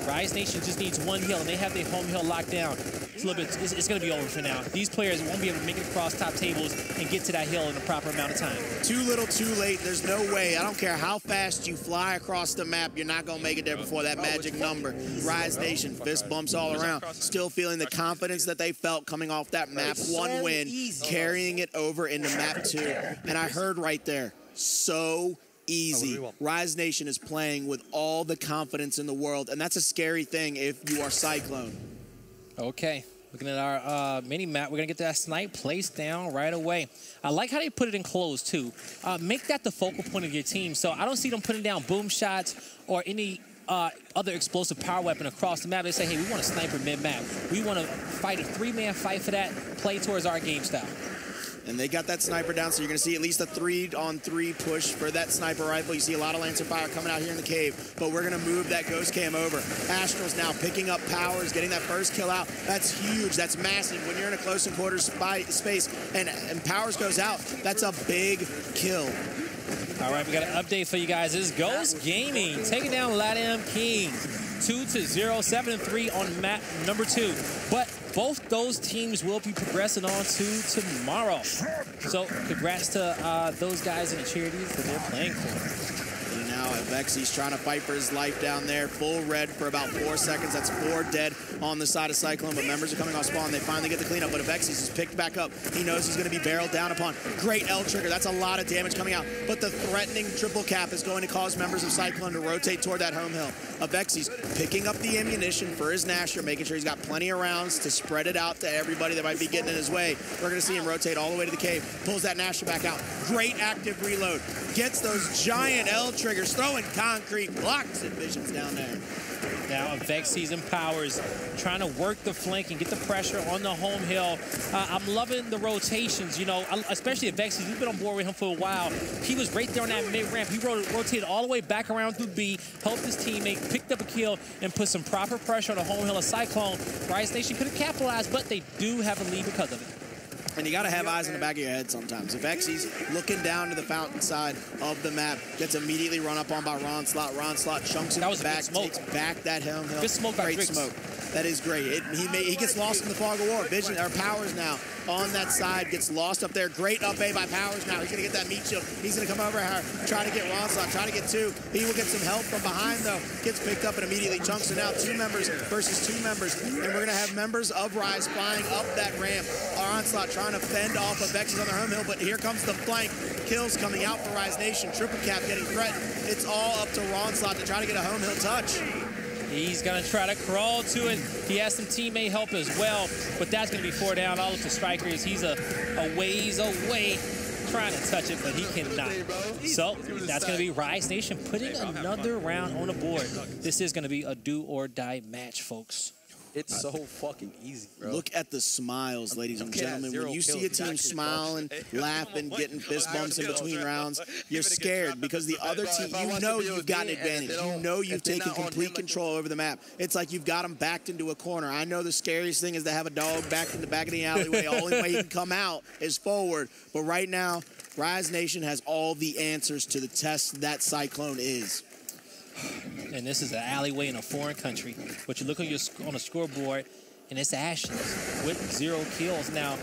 Rise Nation just needs 1 hill, and they have their home hill locked down. It's going to be over for now. These players won't be able to make it across top tables and get to that hill in the proper amount of time. Too little, too late. There's no way. I don't care how fast you fly across the map, you're not going to make it there before that magic number. Rise Nation, fist bumps all around. Still feeling the confidence that they felt coming off that map 1 win, carrying it over into map 2. And I heard right there, so easy. Rise Nation is playing with all the confidence in the world, and that's a scary thing if you are Cyclone. Okay, looking at our mini map, we're gonna get that snipe placed down right away. I like how they put it in close too. Make that the focal point of your team. So I don't see them putting down boom shots or any other explosive power weapon across the map. They say, hey, we want a sniper mid-map. We want to fight a 3-man fight for that, play towards our game style. And they got that sniper down, so you're going to see at least a 3-on-3 push for that sniper rifle. You see a lot of Lancer fire coming out here in the cave, but we're going to move that Ghost Cam over. Astral's now picking up Powers, getting that first kill out. That's huge. That's massive. When you're in a close and quarters space and Powers goes out, that's a big kill. All right, we got an update for you guys. This is Ghost Gaming taking down LATAM Kings 2-0, 7-3 on map number 2. But both those teams will be progressing on to tomorrow. So congrats to those guys and the charities that they're playing for. And now Vexies trying to fight for his life down there. Full red for about 4 seconds. That's 4 dead on the side of Cyclone, but members are coming off spawn. They finally get the cleanup, but Vexies is picked back up. He knows he's going to be barreled down upon. Great L trigger. That's a lot of damage coming out, but the threatening triple cap is going to cause members of Cyclone to rotate toward that home hill. Vexies picking up the ammunition for his Nasher, making sure he's got plenty of rounds to spread it out to everybody that might be getting in his way. We're going to see him rotate all the way to the cave, pulls that Nasher back out. Great active reload. Gets those giant L triggers, throwing concrete, blocks and Visions down there. Now Vexies and Powers trying to work the flank and get the pressure on the home hill. I'm loving the rotations, you know, especially at Vexies. We've been on board with him for a while. He was right there on that mid-ramp. He rotated all the way back around through B, helped his teammate, picked up a kill, and put some proper pressure on the home hill of Cyclone. Rise Nation could have capitalized, but they do have a lead because of it. And you got to have eyes in the back of your head sometimes. If Xy's looking down to the fountain side of the map, gets immediately run up on by Ron Slot. Ron Slot chunks it back, takes back that helm hill. Good smoke by Great smoke. That is great. He gets lost in the fog of war. Vision, or Powers now on that side, gets lost up there. Great up A by Powers now. He's going to get that meat shield. He's going to come over here, try to get Ron Slot, try to get 2. He will get some help from behind, though. Gets picked up and immediately chunks it out. 2 members versus 2 members. And we're going to have members of Rise flying up that ramp. Ron Slot trying to fend off of Vexes on the home hill, but here comes the flank. Kills coming out for Rise Nation. Triple Cap getting threatened. It's all up to Ron Slot to try to get a home hill touch. He's going to try to crawl to it. He has some teammate help as well, but that's going to be 4 down. All of the strikers, he's a ways away trying to touch it, but he cannot. So that's going to be Rise Nation putting another round on the board. This is going to be a do-or-die match, folks. It's so fucking easy, bro. Look at the smiles, ladies and gentlemen. When you see a team smiling, laughing, getting fist bumps in between rounds, you're scared because the other team, you know you've got an advantage. You know you've taken complete control over the map. It's like you've got them backed into a corner. I know the scariest thing is to have a dog backed in the back of the alleyway. The only way he can come out is forward. But right now, Rise Nation has all the answers to the test that Cyclone is. And this is an alleyway in a foreign country. But you look on the scoreboard, and it's Ashens with 0 kills. Now,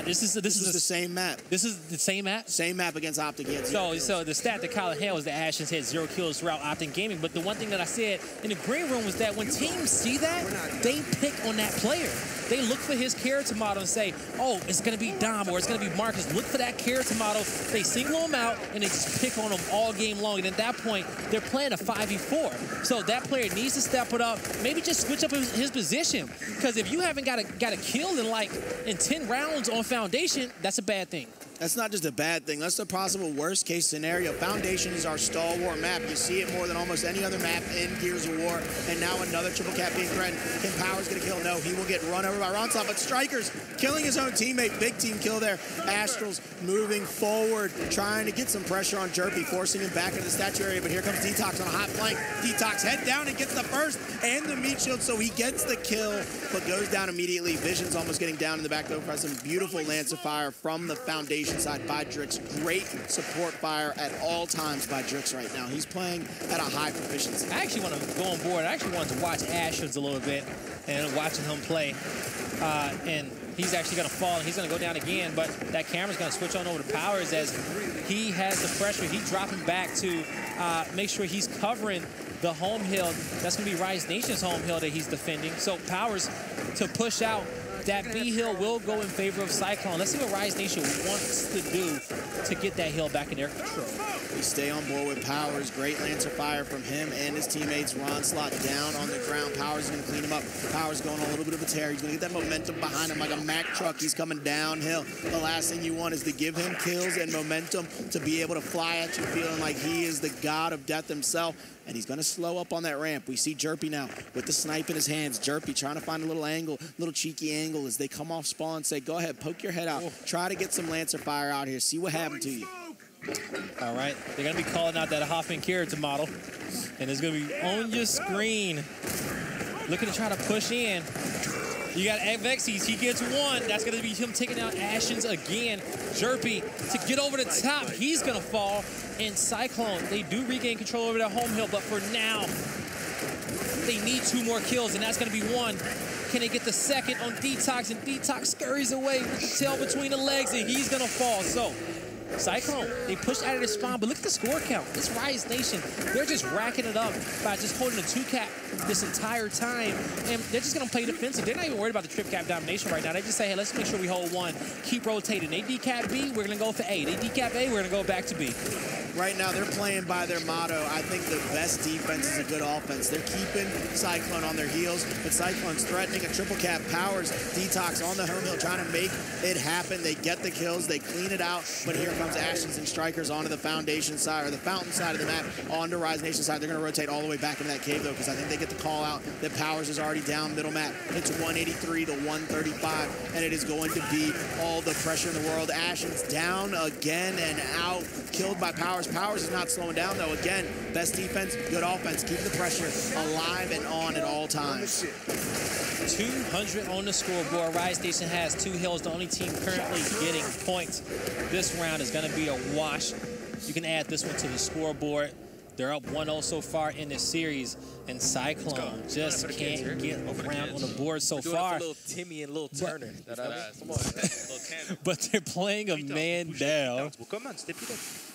this is the same map. This is the same map? Same map against Optic. So the stat that Kyler had was that Ashens had 0 kills throughout Optic Gaming. But the one thing that I said in the green room was that when teams see that, they pick on that player. They look for his character model and say, oh, it's going to be Dom or it's going to be Marcus. Look for that character model. They single him out, and they just pick on him all game long. And at that point, they're playing a 5v4. So that player needs to step it up. Maybe just switch up his position. Because if you haven't got a kill in 10 rounds on Foundation, that's a bad thing. That's not just a bad thing. That's the possible worst-case scenario. Foundation is our stalwart map. You see it more than almost any other map in Gears of War. And now another triple cap being threatened. Can Powers get a kill? No, he will get run over by Ronslot. But Strikers killing his own teammate. Big team kill there. Astrals moving forward, trying to get some pressure on Jerpy, forcing him back into the statue area. But here comes Detox on a hot flank. Detox head down and gets the first and the meat shield, so he gets the kill, but goes down immediately. Vision's almost getting down in the back, though, for some beautiful Lancer fire from the Foundation side by Drix. Great support fire at all times by Drix right now. He's playing at a high proficiency. I actually want to go on board. I actually wanted to watch Ashens a little bit and watching him play. And he's actually going to fall, and he's going to go down again, but that camera's going to switch on over to Powers as he has the pressure. He's dropping back to make sure he's covering the home hill. That's going to be Rise Nation's home hill that he's defending. So Powers to push out. That B hill will go in favor of Cyclone. Let's see what Rise Nation wants to do to get that hill back in their control. We stay on board with Powers. Great Lancer fire from him and his teammates. Ronslot down on the ground. Powers is going to clean him up. Powers going on a little bit of a tear. He's going to get that momentum behind him like a Mack truck. He's coming downhill. The last thing you want is to give him kills and momentum to be able to fly at you feeling like he is the god of death himself. And he's going to slow up on that ramp. We see Jerpy now with the snipe in his hands. Jerpy trying to find a little angle, little cheeky angle as they come off spawn. Say, go ahead, poke your head out. Try to get some Lancer fire out here. See what happened to you. All right, they're going to be calling out that Hoffman character model. And it's going to be on your screen. Looking to try to push in. You got Vexies, he gets one. That's going to be him taking out Ashens again. Jerpy to get over the top. He's going to fall. And Cyclone, they do regain control over their home hill, but for now, they need 2 more kills, and that's going to be 1. Can they get the second on Detox? And Detox scurries away with the tail between the legs, and he's going to fall. So Cyclone, they pushed out of their spawn, but look at the score count. This Rise Nation, they're just racking it up by just holding a 2-cap this entire time, and they're just going to play defensive. They're not even worried about the trip cap domination right now. They just say, hey, let's make sure we hold 1, keep rotating. They decap B, we're going to go for A. They decap A, we're going to go back to B. Right now, they're playing by their motto. I think the best defense is a good offense. They're keeping Cyclone on their heels, but Cyclone's threatening a triple cap. Powers, Detox on the home hill, trying to make it happen. They get the kills, they clean it out, but here comes comes Ashton's and Strikers onto the foundation side, or the fountain side of the map, onto Rise Nation side. They're going to rotate all the way back into that cave, though, because I think they get the call out that Powers is already down middle map. It's 183 to 135, and it is going to be all the pressure in the world. Ashton's down again and out, killed by Powers. Powers is not slowing down, though. Again, best defense, good offense, keep the pressure alive and on at all times. 200 on the scoreboard. Rise Nation has 2 hills, the only team currently getting points. This round is going to be a wash. You can add this one to the scoreboard. They're up 1-0 so far in this series, and Cyclone just can't get around on the board so far. Little Timmy and little Turner. But they're playing a man down.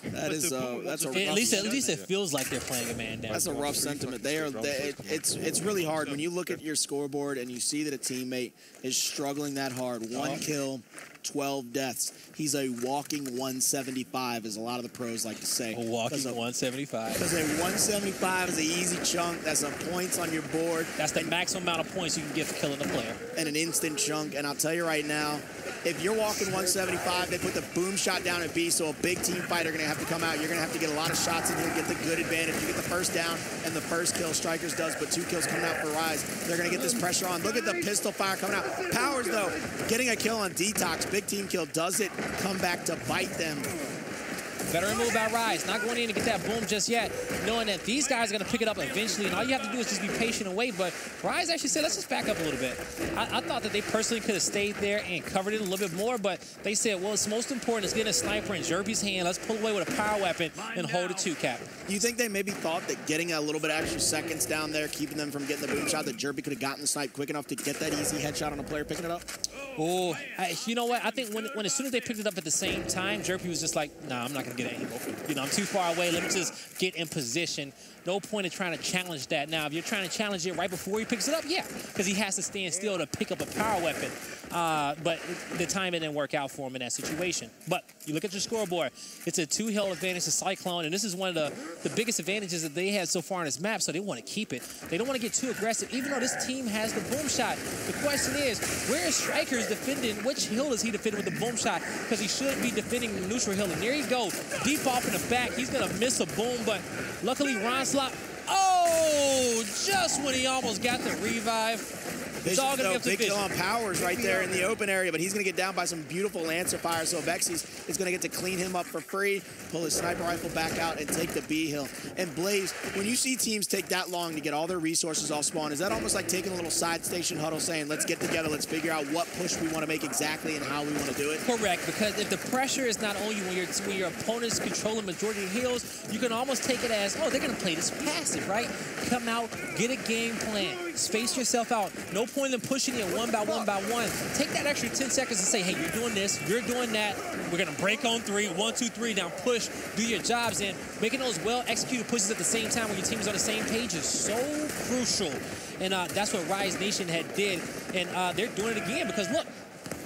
That is that's a rough at least it feels like they're playing a man down. That's a rough sentiment. It's really hard when you look at your scoreboard and you see that a teammate is struggling that hard. 1 kill, 12 deaths. He's a walking 175, as a lot of the pros like to say. A walking 175. Because a 175 is an easy chunk. That's a points on your board. That's the maximum amount of points you can get for killing a player. And an instant chunk. And I'll tell you right now, if you're walking 175, they put the boom shot down at B, so a big team fight are going to have to come out. You're going to have to get a lot of shots in here, get the good advantage. You get the first down and the first kill. Strikers does, but 2 kills coming out for Rise. They're going to get this pressure on. Look at the pistol fire coming out. Powers, though, getting a kill on Detox. Big team kill. Does it come back to bite them? Better move by Rise. Not going in to get that boom just yet, knowing that these guys are going to pick it up eventually, and all you have to do is just be patient and wait. But Rise actually said, let's just back up a little bit. I thought that they personally could have stayed there and covered it a little bit more, but they said, well, it's most important is getting a sniper in Jerpy's hand. Let's pull away with a power weapon and hold a 2-cap. You think they maybe thought that getting a little bit extra seconds down there, keeping them from getting the boom shot, that Jerpy could have gotten the snipe quick enough to get that easy headshot on a player picking it up? Oh, you know what? I think when as soon as they picked it up at the same time, Jerpy was just like, nah, I'm not going to get an angle. You know, I'm too far away. Let me just get in position. No point in trying to challenge that. Now, if you're trying to challenge it right before he picks it up, yeah, because he has to stand still to pick up a power weapon. But the timing didn't work out for him in that situation. But you look at your scoreboard, it's a 2-hill advantage to Cyclone, and this is one of the biggest advantages that they had so far on this map, so they want to keep it. They don't want to get too aggressive, even though this team has the boom shot. The question is, where is Strikers defending? Which hill is he defending with the boom shot? Because he should be defending the neutral hill, and there you go, deep off in the back. He's going to miss a boom, but luckily Ronslop, oh, just when he almost got the revive. It's all going to be up to big kill on Powers right there in the open area, but he's going to get down by some beautiful Lancer fire, so Vexy's is going to get to clean him up for free, pull his sniper rifle back out, and take the B hill. And Blaze, when you see teams take that long to get all their resources all spawned, is that almost like taking a little side station huddle saying, let's get together, let's figure out what push we want to make exactly and how we want to do it? Correct, because if the pressure is not on you when your opponent's controlling majority of hills, you can almost take it as, oh, they're going to play this passive, right? Come out, get a game plan, space yourself out. No point in pushing it one by one by one. Take that extra 10 seconds and say, hey, you're doing this, you're doing that. We're going to break on 3, 1, 2, 3, now push, do your jobs, and making those well-executed pushes at the same time when your team is on the same page is so crucial. And that's what Rise Nation had did, and they're doing it again because, look,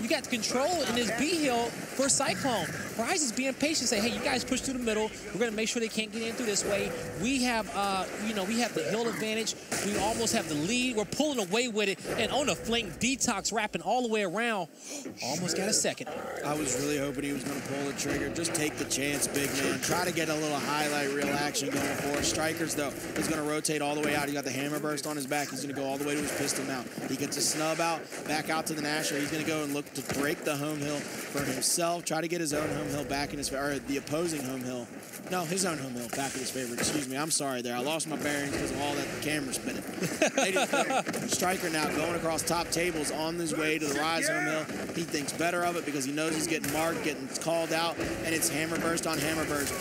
you got control in this B hill for Cyclone. Rise is being patient, say, hey, you guys push through the middle. We're going to make sure they can't get in through this way. We have, we have the hill advantage. We almost have the lead. We're pulling away with it. And on the flank, Detox wrapping all the way around. Almost got a second. I was really hoping he was going to pull the trigger. Just take the chance, big man. Try to get a little highlight reel action going for us. Strikers, though, is going to rotate all the way out. He got the hammer burst on his back. He's going to go all the way to his pistol mount. He gets a snub out, back out to the Nasher. He's going to go and look to break the home hill for himself. Try to get his own home hill back in his favor, or the opposing home hill. No, his own home hill back in his favor. Excuse me. I'm sorry there. I lost my bearings because of all that camera spinning. Striker now going across top tables on his way to the Rise home hill. He thinks better of it because he knows he's getting marked, getting called out, and it's hammer burst on hammer burst.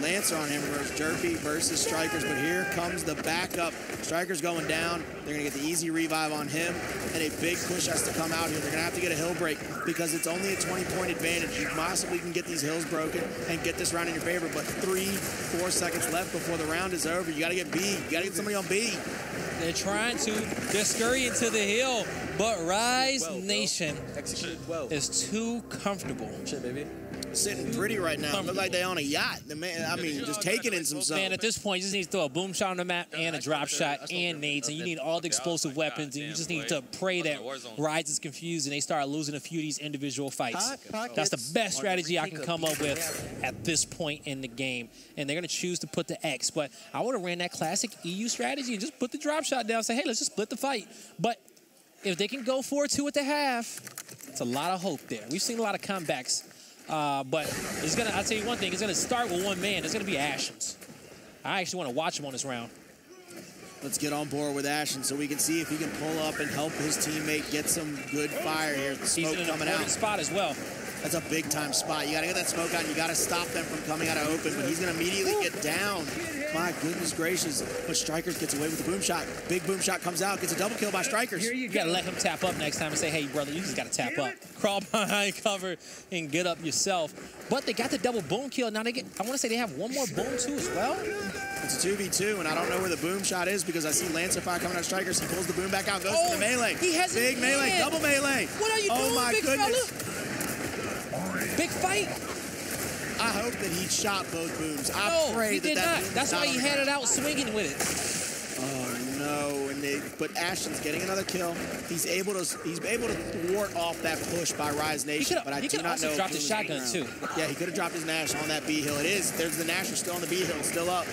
Lancer on hammer burst. Jerpy versus Strikers, but here comes the backup. Strikers going down. They're going to get the easy revive on him, and a big push has to come out here. They're going to have to get a hill break because it's only a 20-point advantage. You possibly can get these hills broken and get this round in your favor, but 3-4 seconds left before the round is over. You got to get B. You got to get somebody on B. They're trying to. They're scurrying to the hill, but Rise Nation is too comfortable. Shit, baby. sitting pretty right now. Look like they on a yacht. The man, I mean, just taking in some sun. Man, at this point, you just need to throw a boom shot on the map and a drop shot and nades, and you need all the explosive weapons, and you just need to pray that Rise is confused and they start losing a few of these individual fights. That's the best strategy I can come up with at this point in the game, and they're going to choose to put the X, but I would have ran that classic EU strategy and just put the drop shot down and say, hey, let's just split the fight. But if they can go 4-2 at the half, it's a lot of hope there. We've seen a lot of comebacks, but it's gonna. I'll tell you one thing. It's gonna start with one man. It's gonna be Ashens. I actually want to watch him on this round. Let's get on board with Ashen so we can see if he can pull up and help his teammate get some good fire here. The smoke He's in an coming out. spot as well. That's a big time spot. You got to get that smoke out and you got to stop them from coming out of open, but he's going to immediately get down. My goodness gracious. But Strikers gets away with the boom shot. Big boom shot comes out, gets a double kill by Strikers. You got to let him tap up next time and say, hey, brother, you just got to tap up. Crawl behind cover and get up yourself. But they got the double boom kill. Now they get, I want to say they have one more boom too as well. It's a 2v2, and I don't know where the boom shot is because I see Lancer Fire coming out of Strikers. He pulls the boom back out, goes for the melee. He has big melee, double melee. What are you doing, my big goodness. fella? Big fight. I hope that he shot both booms. No, he did not. That's why he had it out swinging with it. Oh no! But Ashton's getting another kill. He's able to thwart off that push by Rise Nation. But I do not know. He could have dropped his shotgun too. Yeah, he could have dropped his Nash on that B hill. It is. There's the Nasher still on the B hill, still up.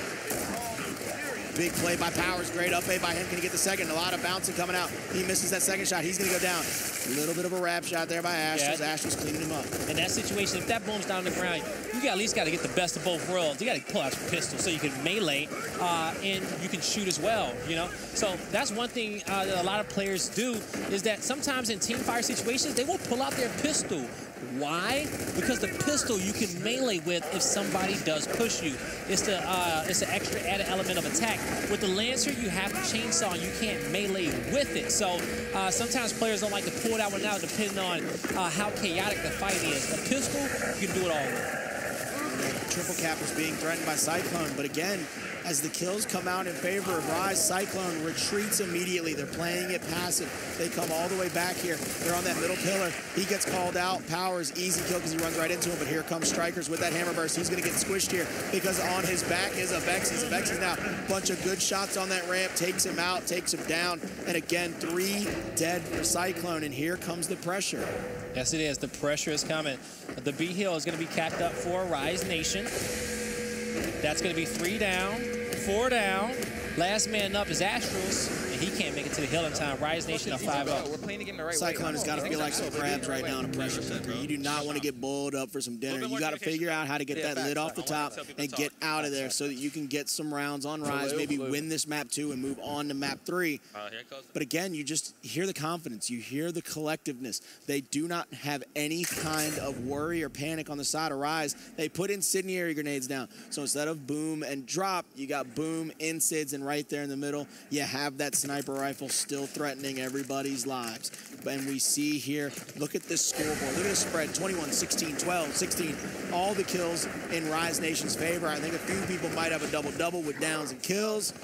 Big play by Powers, great up A by him. Can he get the second? A lot of bouncing coming out. He misses that second shot. He's going to go down. A little bit of a wrap shot there by Ash as Ash was cleaning him up. In that situation, if that boom's down on the ground, you at least got to get the best of both worlds. You got to pull out your pistol so you can melee and you can shoot as well, you know? So that's one thing that a lot of players do is that sometimes in team fire situations, they will pull out their pistol. Why? Because the pistol you can melee with if somebody does push you. It's the extra added element of attack. With the Lancer, you have the chainsaw and you can't melee with it. So sometimes players don't like to pull that one out depending on how chaotic the fight is. A pistol, you can do it all with. Triple cap is being threatened by Cyclone, but again, as the kills come out in favor of Rise, Cyclone retreats immediately. They're playing it passive. They come all the way back here. They're on that middle pillar. He gets called out. Powers, easy kill because he runs right into him, but here comes Strikers with that hammer burst. He's going to get squished here because on his back is a Vexy. Vexy now, bunch of good shots on that ramp, takes him out, takes him down, and again, 3 dead for Cyclone, and here comes the pressure. Yes, it is. The pressure is coming. The B hill is going to be capped up for Rise Nation. That's going to be 3 down, 4 down. Last man up is Astrals, and he can't make it to the hill in time. Rise Nation are 5-0. We're playing the game the right Cyclone way. has got to feel like some crabs right now in a pressure cooker. You do not want to get boiled up for some dinner. You got to figure out how to get that lid off the top and get out of there so that you can get some rounds on Rise, maybe win this map 2 and move on to map 3. But again, you just hear the confidence. You hear the collectiveness. They do not have any kind of worry or panic on the side of Rise. They put incendiary grenades down. So instead of boom and drop, you got boom, insids, and right there in the middle, you have that sniper rifle still threatening everybody's lives. And we see here, look at this scoreboard. Look at the spread, 21, 16, 12, 16. All the kills in Rise Nation's favor. I think a few people might have a double-double with downs and kills.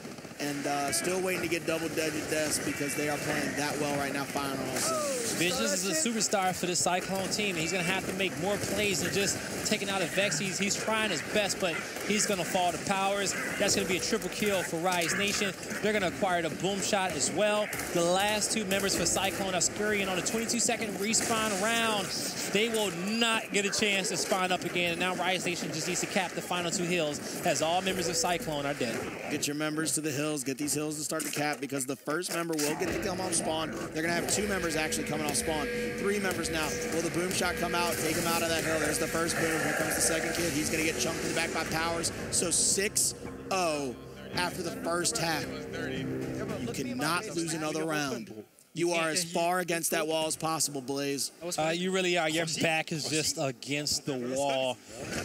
And still waiting to get double-digit deaths because they are playing that well right now, firing on all cylinders. Visions is a superstar for this Cyclone team, and he's going to have to make more plays than just taking out a Vex. He's trying his best, but he's going to fall to Powers. That's going to be a triple kill for Rise Nation. They're going to acquire the boom shot as well. The last 2 members for Cyclone are scurrying on a 22-second respawn round. They will not get a chance to spawn up again, and now Rise Nation just needs to cap the final 2 hills as all members of Cyclone are dead. Get your members to the hills. Get these hills to start to cap because the first member will get to come off spawn. They're going to have 2 members actually coming off spawn. 3 members now. Will the boom shot come out, take him out of that hill? There's the first boom. Here comes the second kid. He's going to get chunked in the back by Powers. So 6-0 after the first half. You cannot lose another round. You are as far against that wall as possible, Blaze. You really are. Your back is just against the wall.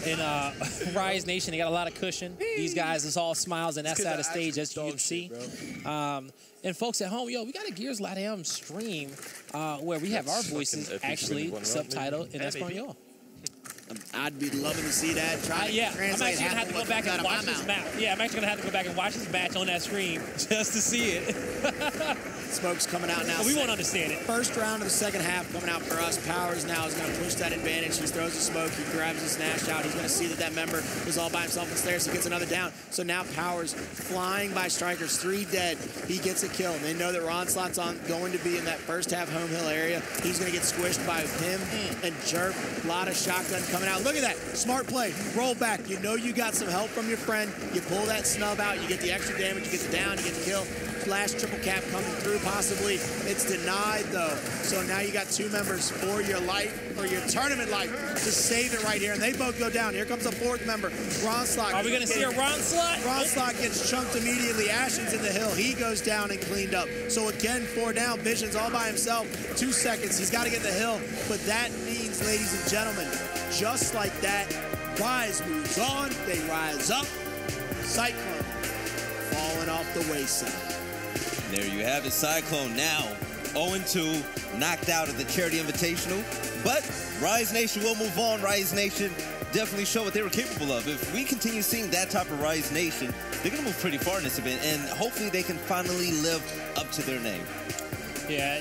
And Rise Nation, they got a lot of cushion. These guys is all smiles on that side of the stage, as you can see. And folks at home, we got a Gears Latam stream where we have our voices actually subtitled in Espanol. I'd be loving to see that. Yeah, I'm actually gonna have to go back and watch this match. Yeah, I'm actually gonna have to go back and watch this match on that screen just to see it. Smoke's coming out now. We won't understand it. First round of the second half coming out for us. Powers now is going to push that advantage. He throws the smoke. He grabs his Nash out. He's going to see that member was all by himself in stairs. He gets another down. So now Powers flying by strikers. 3 dead. He gets a kill. They know that Ronslot's going to be in that first half home hill area. He's going to get squished by him and Jerk. A lot of shotgun coming out. Look at that. Smart play. Roll back. You know you got some help from your friend. You pull that snub out. You get the extra damage. You get the down. You get the kill. Flash triple cap coming through possibly. It's denied though. So now you got 2 members for your life, or your tournament life, to save it right here. And they both go down. Here comes a 4th member. Ronslot. Are we going to see a Ronslot? Ronslot gets chunked immediately. Ashen's in the hill. He goes down and cleaned up. So again, 4 down. Vision's all by himself. 2 seconds. He's got to get the hill. But that means, ladies and gentlemen, just like that, Rise moves on. They rise up. Cyclone falling off the wayside. There you have it, Cyclone now 0-2, knocked out of the Charity Invitational. But Rise Nation will move on. Rise Nation definitely show what they were capable of. If we continue seeing that type of Rise Nation, they're going to move pretty far in this event, and hopefully they can finally live up to their name. Yeah,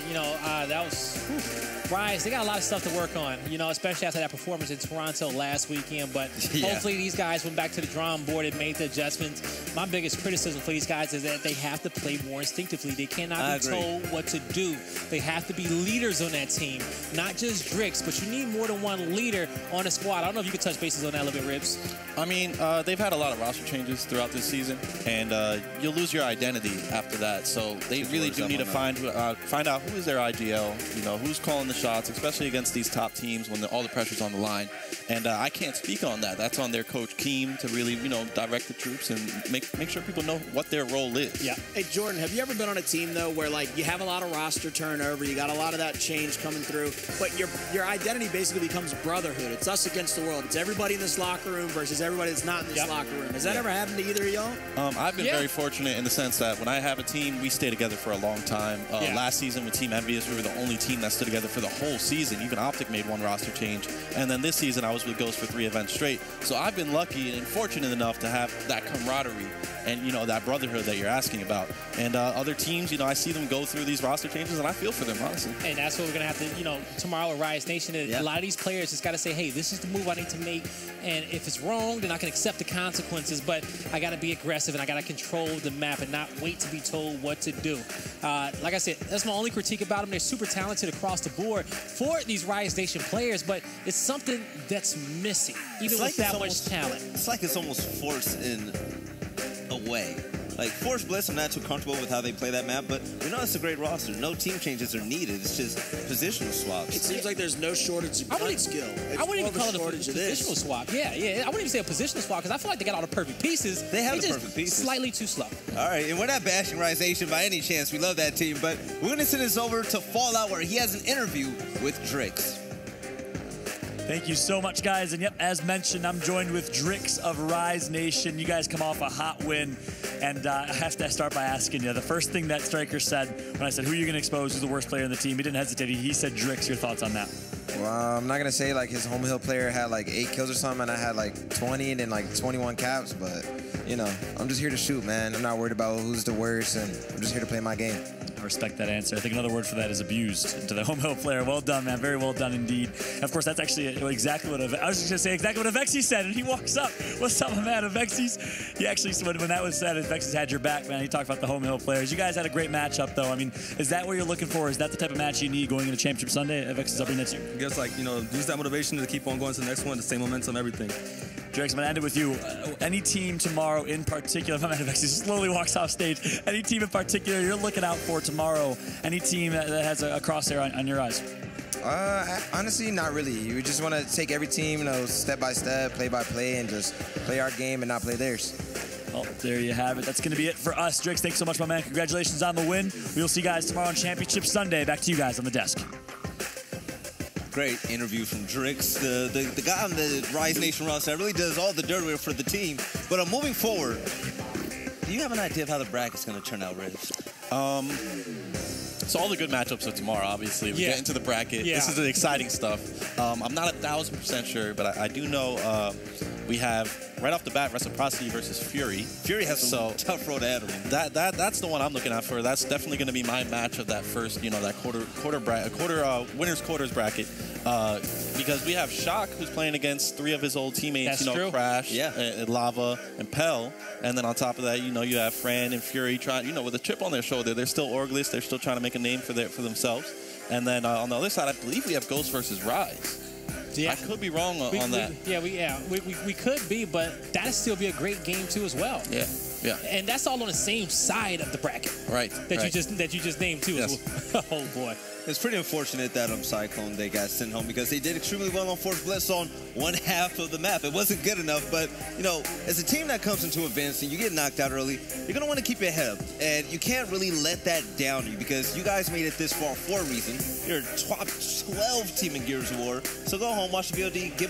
that was... Rise, they got a lot of stuff to work on, especially after that performance in Toronto last weekend. But hopefully these guys went back to the drawing board and made the adjustments. My biggest criticism for these guys is that they have to play more instinctively. They cannot be told what to do. They have to be leaders on that team, not just Drix, but you need more than one leader on a squad. I don't know if you could touch bases on that a little bit, Ribs. I mean, they've had a lot of roster changes throughout this season, and you'll lose your identity after that. So they really do need to find out who is their IGL, who's calling the shots, especially against these top teams when all the pressure's on the line. And I can't speak on that. That's on their coach Keem to really, direct the troops and make sure people know what their role is. Yeah. Hey, Jordan, have you ever been on a team, though, where, you have a lot of roster turnover, you got a lot of that change coming through, but your identity basically becomes brotherhood. It's us against the world. It's everybody in this locker room versus everybody that's not in this locker room. Has that ever happened to either of y'all? I've been very fortunate in the sense that when I have a team, we stay together for a long time. Last season with Team Envious, we were the only team that stood together for the whole season. Even Optic made 1 roster change. And then this season, I was with Ghost for 3 events straight. So I've been lucky and fortunate enough to have that camaraderie and, that brotherhood that you're asking about. And other teams, I see them go through these roster changes, and I feel for them, honestly. And that's what we're going to have to, tomorrow at Rise Nation, a lot of these players just got to say, hey, this is the move I need to make. And if it's wrong, then I can accept the consequences. But I got to be aggressive, and I got to control the map and not wait to be told what to do. Like I said, that's my only critique about them. They're super talented across the board for these Rise Nation players, but it's something that's missing, even with that much talent. It's like it's almost forced in a way. Like, Force Bliss, I'm not too comfortable with how they play that map, but we know it's a great roster. No team changes are needed. It's just positional swaps. It seems like there's no shortage of gun skill. I wouldn't even call it a positional swap. Yeah. I wouldn't even say a positional swap, because I feel like they got all the perfect pieces. They have the perfect pieces. Slightly too slow. All right, and we're not bashing Rise Nation by any chance. We love that team, but we're going to send this over to Fallout, where he has an interview with Drix. Thank you so much, guys. And yep, as mentioned, I'm joined with Drix of Rise Nation. You guys come off a hot win. And I have to start by asking you, the first thing that Striker said when I said, who are you going to expose who's the worst player in the team? He didn't hesitate. He said Drix. Your thoughts on that? Well, I'm not going to say his home hill player had 8 kills or something, and I had 20 and then 21 caps. But, I'm just here to shoot, man. I'm not worried about who's the worst, and I'm just here to play my game. I respect that answer. I think another word for that is abused to the home hill player. Well done, man. Very well done indeed. And of course, that's actually exactly what I was just going to say exactly what Avexis said, and he walks up. What's up, man? Avexis, he actually, when that was said, Avexis had your back, man. He talked about the home hill players. You guys had a great matchup, though. I mean, is that what you're looking for? Is that the type of match you need going into Championship Sunday? Avexis, I'll bring that to you. I guess, use that motivation to keep on going to the next one, the same momentum, everything. Drix, I'm going to end it with you. Any team tomorrow in particular, if I'm Avexis slowly walks off stage, any team in particular you're looking out for tomorrow? Any team that has a crosshair on your eyes? Honestly, not really. You just want to take every team, step by step, play by play, and just play our game and not play theirs. Well, there you have it. That's going to be it for us. Drix, thanks so much, my man. Congratulations on the win. We'll see you guys tomorrow on Championship Sunday. Back to you guys on the desk. Great interview from Drix, the guy on the Rise Nation roster that really does all the dirty work for the team. But moving forward, do you have an idea of how the bracket's going to turn out, Riz? So all the good matchups are tomorrow, obviously. We get into the bracket. Yeah. This is the exciting stuff. I'm not 1,000% sure, but I do know we have, right off the bat, Reciprocity versus Fury. Fury has a tough road ahead of him. That's the one I'm looking out for. That's definitely going to be my match of that first, that winners quarters bracket. Because we have Shock, who's playing against 3 of his old teammates, That's true. Crash, Lava, and Pell. And then on top of that, you have Fran and Fury trying, with a chip on their shoulder. They're still Orgless. They're still trying to make a name for themselves. And then on the other side, I believe we have Ghost versus Rise. Yeah. I could be wrong on that. We could be, but that'd still be a great game too as well. Yeah. Yeah. And that's all on the same side of the bracket. Right. You just named too. Yes. Oh boy. It's pretty unfortunate that Cyclone, they got sent home because they did extremely well on Force Blitz on one half of the map. It wasn't good enough, but, as a team that comes into events and you get knocked out early, you're going to want to keep your head up. And you can't really let that down you because you guys made it this far for a reason. You're a top 12 team in Gears of War. So go home, watch the VOD, get